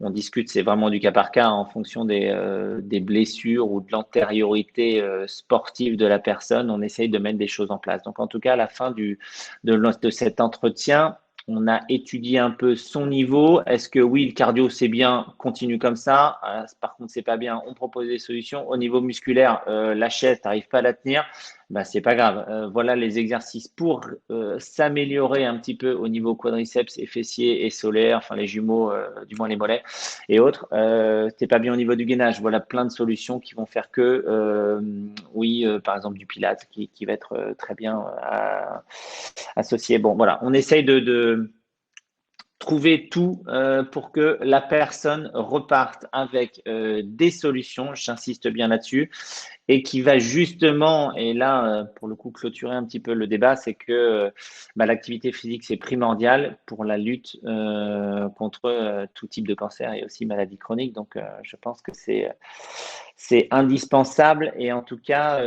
on discute, c'est vraiment du cas par cas, en fonction des blessures ou de l'antériorité sportive de la personne, on essaye de mettre des choses en place. Donc, en tout cas, à la fin de cet entretien, on a étudié un peu son niveau. Est-ce que oui, le cardio, c'est bien, continue comme ça. Par contre, c'est pas bien, on propose des solutions. Au niveau musculaire, la chaise, tu n'arrives pas à la tenir. C'est pas grave. Voilà les exercices pour s'améliorer un petit peu au niveau quadriceps et fessiers et solaires, enfin les jumeaux, du moins les mollets et autres. T'es pas bien au niveau du gainage. Voilà plein de solutions qui vont faire que, par exemple du pilates qui va être très bien associé. Bon, voilà, on essaye de trouver tout pour que la personne reparte avec des solutions, j'insiste bien là-dessus, et qui va justement, et là, pour le coup, clôturer un petit peu le débat, c'est que l'activité physique, c'est primordial pour la lutte contre tout type de cancer et aussi maladies chroniques. Donc, je pense que c'est indispensable et en tout cas,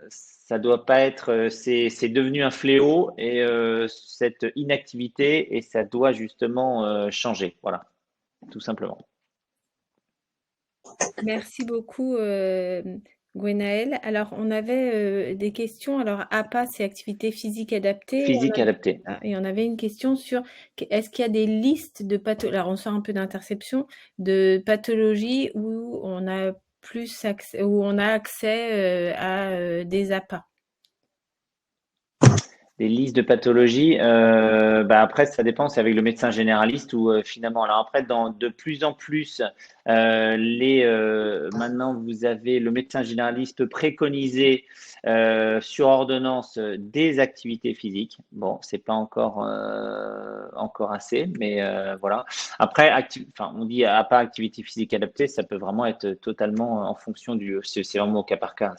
ça doit pas être, c'est devenu un fléau et cette inactivité et ça doit justement changer. Voilà, tout simplement. Merci beaucoup, Gwenaëlle. Alors, on avait des questions. Alors, APA, c'est activité physique adaptée. Physique adaptée. Et on avait une question sur est-ce qu'il y a des listes de pathologies, alors on sort un peu d'interception, de pathologies où on a plus accès, où on a accès à des APA. Des listes de pathologies, après ça dépend, c'est avec le médecin généraliste ou finalement. Alors après, de plus en plus, maintenant vous avez le médecin généraliste peut préconiser sur ordonnance des activités physiques. Bon, c'est pas encore assez, mais voilà. Après, on dit à pas activité physique adaptée, ça peut vraiment être totalement en fonction c'est vraiment au cas par cas.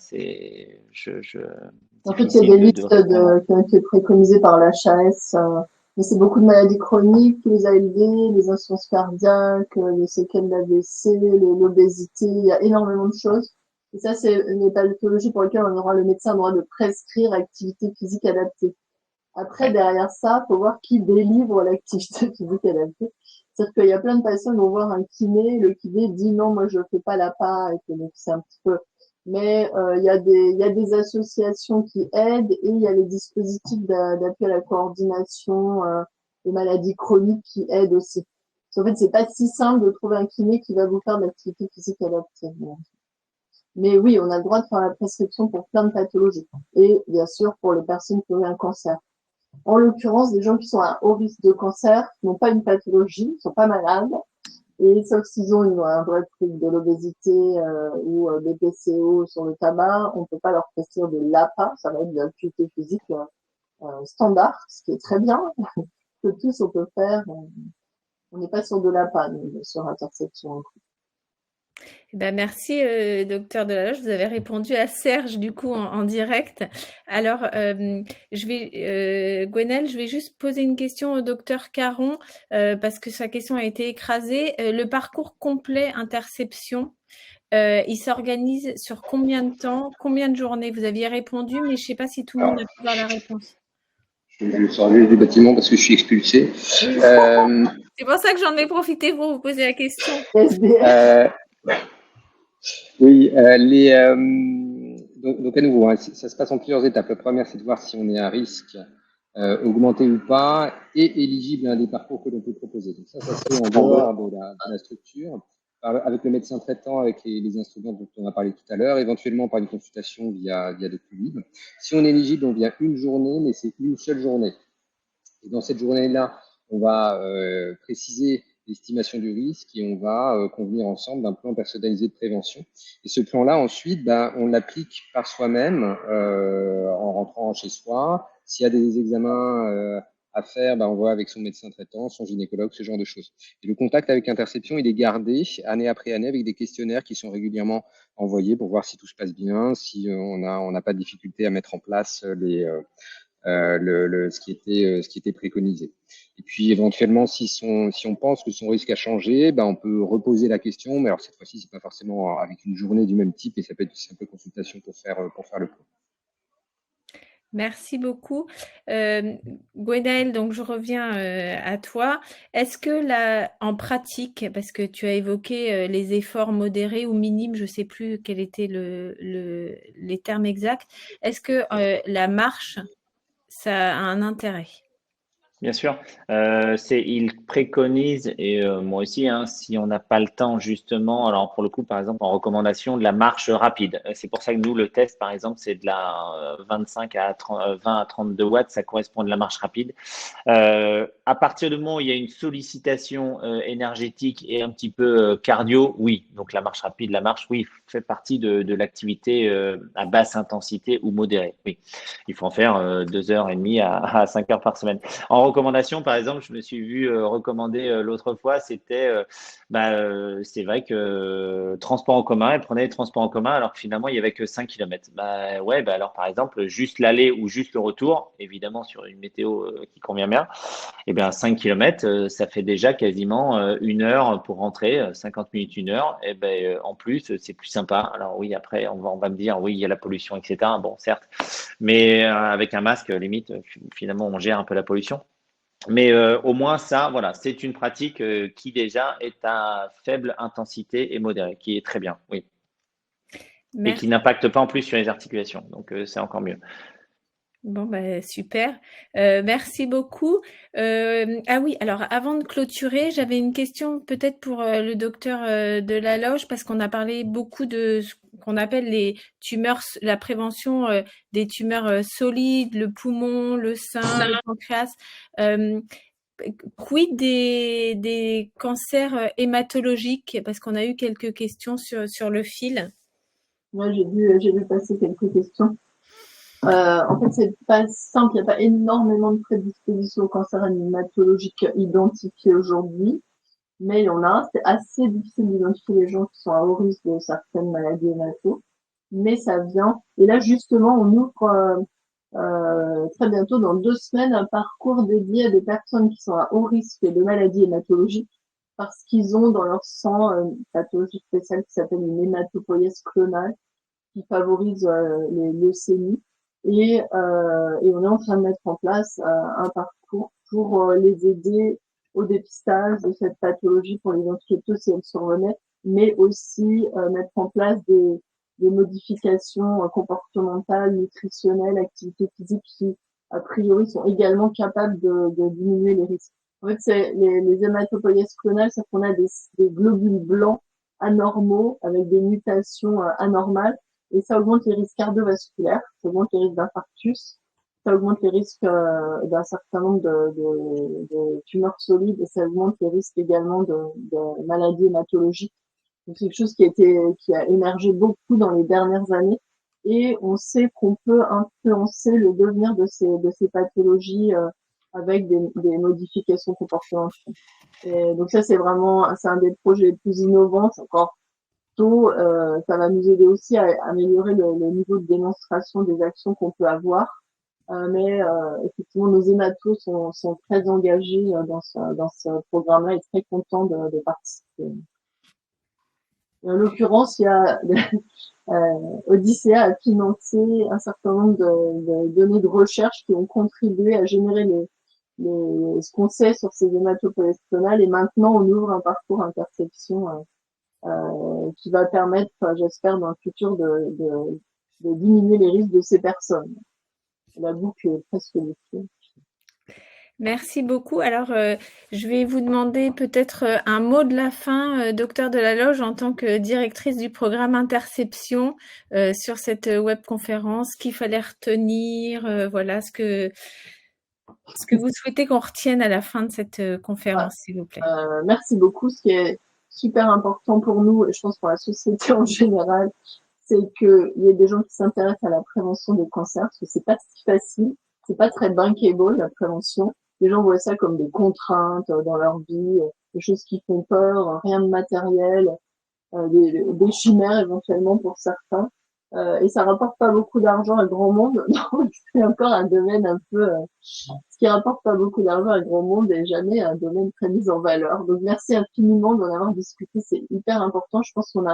En fait, il y a des listes répondre. qui ont été préconisées par l'HAS, mais c'est beaucoup de maladies chroniques, les ALD, les insuffisances cardiaques, les séquelles d'AVC, l'obésité, il y a énormément de choses. Et ça, c'est les pathologies pour lesquelles le médecin a le droit de prescrire activité physique adaptée. Après, derrière ça, faut voir qui délivre l'activité physique adaptée. C'est-à-dire qu'il y a plein de patients qui vont voir un kiné, le kiné dit non, moi je fais pas l'APA, et que donc c'est un petit peu. Mais il y a des associations qui aident et il y a les dispositifs d'appui à la coordination des maladies chroniques qui aident aussi. En fait, c'est pas si simple de trouver un kiné qui va vous faire de l'activité physique adaptée. Mais oui, on a le droit de faire la prescription pour plein de pathologies et bien sûr pour les personnes qui ont eu un cancer. En l'occurrence, des gens qui sont à haut risque de cancer, qui n'ont pas une pathologie, ne sont pas malades, et sauf s'ils ont un vrai truc de l'obésité ou des PCO sur le tabac, on ne peut pas leur prescrire de l'APA, ça va être de l'activité physique standard, ce qui est très bien, que tous on peut faire. On n'est pas sur de l'APA, sur interception. Merci, docteur Delaloche. Vous avez répondu à Serge, du coup, en direct. Alors, Gwenelle, je vais juste poser une question au docteur Caron, parce que sa question a été écrasée. Le parcours complet interception, il s'organise sur combien de temps, combien de journées? Vous aviez répondu, mais je ne sais pas si tout le monde a pu voir la réponse. Je sors juste du bâtiment parce que je suis expulsé. C'est pour ça que j'en ai profité pour vous poser la question. Oui, donc à nouveau, hein, ça se passe en plusieurs étapes. La première, c'est de voir si on est à risque augmenté ou pas et éligible à un des parcours que l'on peut proposer. Donc ça se fait en dehors de la structure, avec le médecin traitant, avec les instruments dont on a parlé tout à l'heure, éventuellement par une consultation via Doctolib. Si on est éligible, on vient une journée, mais c'est une seule journée. Et dans cette journée-là, on va préciser l'estimation du risque et on va convenir ensemble d'un plan personnalisé de prévention. Et ce plan-là, ensuite, on l'applique par soi-même en rentrant chez soi. S'il y a des examens à faire, on voit avec son médecin traitant, son gynécologue, ce genre de choses. Et le contact avec Interception, il est gardé année après année avec des questionnaires qui sont régulièrement envoyés pour voir si tout se passe bien, si on n'a pas de difficulté à mettre en place ce qui était préconisé. Et puis éventuellement, si on pense que son risque a changé, on peut reposer la question, mais alors cette fois-ci, c'est pas forcément avec une journée du même type, et ça peut être une simple consultation pour faire le point. Merci beaucoup. Gwenaëlle, donc je reviens à toi. Est-ce que en pratique, parce que tu as évoqué les efforts modérés ou minimes, je ne sais plus quels étaient les termes exacts, est-ce que la marche, ça a un intérêt? Bien sûr, il préconise, et moi aussi, hein, si on n'a pas le temps justement, alors pour le coup, par exemple, en recommandation, de la marche rapide. C'est pour ça que nous, le test, par exemple, c'est de la 25 à 30, 20 à 32 watts, ça correspond à de la marche rapide. À partir du moment où il y a une sollicitation énergétique et un petit peu cardio, oui. Donc la marche rapide, la marche, oui, fait partie de l'activité à basse intensité ou modérée. Oui, il faut en faire 2h30 à 5 heures par semaine. En recommandation, par exemple, je me suis vu recommander l'autre fois, c'était, c'est vrai que transport en commun, elle prenait les transports en commun alors que finalement, il n'y avait que 5 km. Alors par exemple, juste l'aller ou juste le retour, évidemment sur une météo qui convient bien, 5 km, ça fait déjà quasiment 1 heure pour rentrer, 50 minutes, 1 heure. En plus, c'est plus sympa. Alors oui, après, on va me dire, oui, il y a la pollution, etc. Bon, certes, mais avec un masque, limite, finalement, on gère un peu la pollution. Mais au moins ça, voilà, c'est une pratique qui déjà est à faible intensité et modérée, qui est très bien, oui. Merci. Et qui n'impacte pas en plus sur les articulations, donc c'est encore mieux. Bon, super. Merci beaucoup. Ah oui, alors avant de clôturer, j'avais une question peut-être pour le docteur Delaloche, parce qu'on a parlé beaucoup de ce qu'on appelle les tumeurs, la prévention des tumeurs solides, le poumon, le sein, le pancréas. Quid des cancers hématologiques? Parce qu'on a eu quelques questions sur le fil. Moi, j'ai vu passer quelques questions. En fait, c'est pas simple, il n'y a pas énormément de prédispositions au cancer hématologique identifiées aujourd'hui, mais il y en a. C'est assez difficile d'identifier les gens qui sont à haut risque de certaines maladies hémato. mais ça vient. Et là, justement, on ouvre très bientôt, dans 2 semaines, un parcours dédié à des personnes qui sont à haut risque de maladies hématologiques parce qu'ils ont dans leur sang une pathologie spéciale qui s'appelle une hématopoïèse clonale qui favorise les leucémies. Et on est en train de mettre en place un parcours pour les aider au dépistage de cette pathologie, pour l'identifier tôt si elle survenait, mais aussi mettre en place des modifications comportementales, nutritionnelles, activités physiques qui, a priori, sont également capables de diminuer les risques. En fait, c'est les hématopoïèses clonales, c'est qu'on a des globules blancs anormaux avec des mutations anormales, et ça augmente les risques cardiovasculaires, ça augmente les risques d'infarctus, ça augmente les risques d'un certain nombre de tumeurs solides, et ça augmente les risques également de maladies hématologiques. C'est quelque chose qui a émergé beaucoup dans les dernières années, et on sait qu'on peut influencer le devenir de ces pathologies avec des modifications comportementales. Et donc ça, c'est un des projets les plus innovants. C'est encore tôt, ça va nous aider aussi à améliorer le niveau de démonstration des actions qu'on peut avoir. Mais effectivement, nos hématos sont très engagés dans ce programme-là et très contents de participer. Et en l'occurrence, il y a Odyssea a financé un certain nombre de données de recherche qui ont contribué à générer ce qu'on sait sur ces hématopoïèses clonales, et maintenant on ouvre un parcours interception qui va permettre, j'espère, dans le futur de diminuer les risques de ces personnes. La boucle est presque bouclée. Merci beaucoup. Alors, je vais vous demander peut-être un mot de la fin, docteur Delaloge, en tant que directrice du programme Interception, sur cette webconférence, qu'il fallait retenir, voilà, ce que vous souhaitez qu'on retienne à la fin de cette conférence, s'il vous plaît. Merci beaucoup. Ce qui est super important pour nous, et je pense pour la société en général, c'est qu'il y ait des gens qui s'intéressent à la prévention des cancers, parce que c'est pas si facile, c'est pas très bankable, la prévention. Les gens voient ça comme des contraintes dans leur vie, des choses qui font peur, rien de matériel, des chimères éventuellement pour certains. Et ça rapporte pas beaucoup d'argent à grand monde. Donc c'est encore un domaine un peu, ce qui rapporte pas beaucoup d'argent à grand monde et jamais un domaine très mis en valeur. Donc merci infiniment d'en avoir discuté, c'est hyper important. Je pense qu'on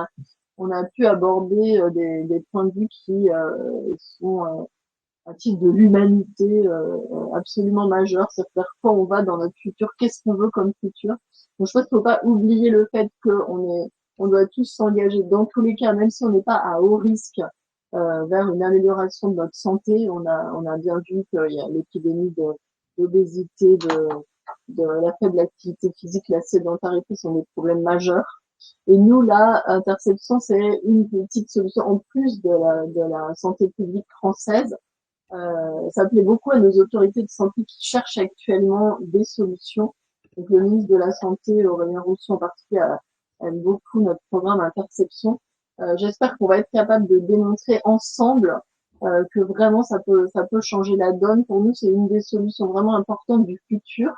a pu aborder des points de vue qui sont à titre de l'humanité absolument majeur, c'est vers quoi on va dans notre futur, qu'est-ce qu'on veut comme futur. Donc je pense qu'il ne faut pas oublier le fait qu'on doit tous s'engager dans tous les cas, même si on n'est pas à haut risque, vers une amélioration de notre santé. On a bien vu qu'il y a l'épidémie d'obésité, de la faible activité physique, la sédentarité sont des problèmes majeurs. Et nous, là, Interception, c'est une petite solution en plus de la santé publique française. Ça plaît beaucoup à nos autorités de santé qui cherchent actuellement des solutions. Donc, le ministre de la Santé, Aurélien Rousseau en particulier, aime beaucoup notre programme Interception. J'espère qu'on va être capable de démontrer ensemble que vraiment ça peut changer la donne. Pour nous, c'est une des solutions vraiment importantes du futur,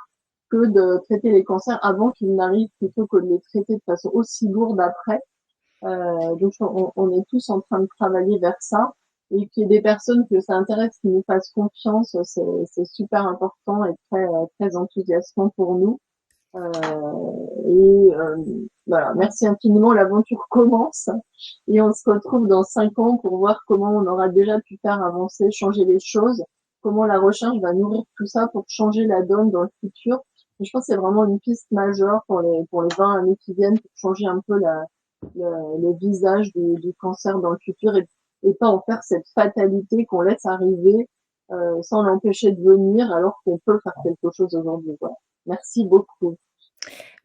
que de traiter les cancers avant qu'ils n'arrivent, plutôt que de les traiter de façon aussi lourde après. Donc on est tous en train de travailler vers ça, et qu'il y ait des personnes que ça intéresse, qui nous fassent confiance, c'est super important et très enthousiasmant pour nous. Voilà, merci infiniment, l'aventure commence et on se retrouve dans 5 ans pour voir comment on aura déjà pu faire avancer, changer les choses, comment la recherche va nourrir tout ça pour changer la donne dans le futur. Et je pense que c'est vraiment une piste majeure pour les 20 années qui viennent, pour changer un peu le visage du cancer dans le futur, et pas en faire cette fatalité qu'on laisse arriver sans l'empêcher de venir, alors qu'on peut faire quelque chose aujourd'hui. Voilà. Merci beaucoup.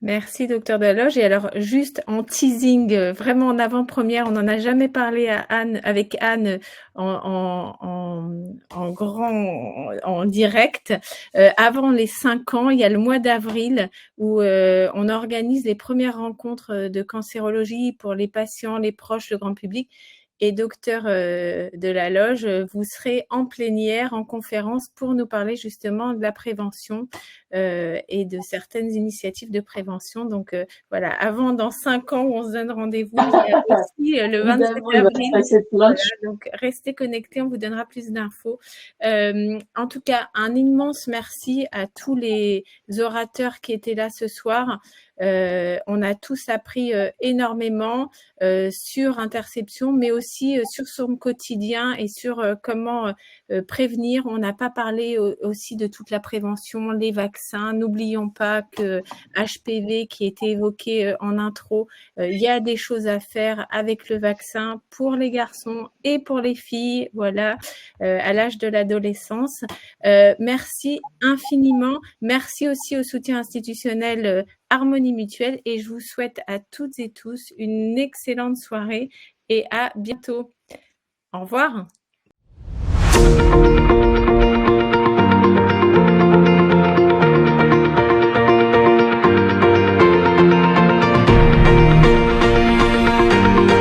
Merci, docteur Delaloge. Et alors, juste en teasing, vraiment en avant-première, on n'en a jamais parlé avec Anne en direct. Avant les 5 ans, il y a le mois d'avril où on organise les premières rencontres de cancérologie pour les patients, les proches, le grand public. Et docteur Delaloge, vous serez en plénière, en conférence, pour nous parler justement de la prévention et de certaines initiatives de prévention. Donc voilà, dans 5 ans où on se donne rendez-vous, il y a aussi le 27 avril. Voilà, donc restez connectés, on vous donnera plus d'infos. En tout cas, un immense merci à tous les orateurs qui étaient là ce soir. On a tous appris énormément sur Interception, mais aussi sur son quotidien et sur comment prévenir. On n'a pas parlé aussi de toute la prévention, les vaccins. N'oublions pas que HPV qui était évoqué en intro, il y a des choses à faire avec le vaccin pour les garçons et pour les filles, voilà, à l'âge de l'adolescence. Merci infiniment. Merci aussi au soutien institutionnel Harmonie Mutuelle et je vous souhaite à toutes et tous une excellente soirée et à bientôt. Au revoir.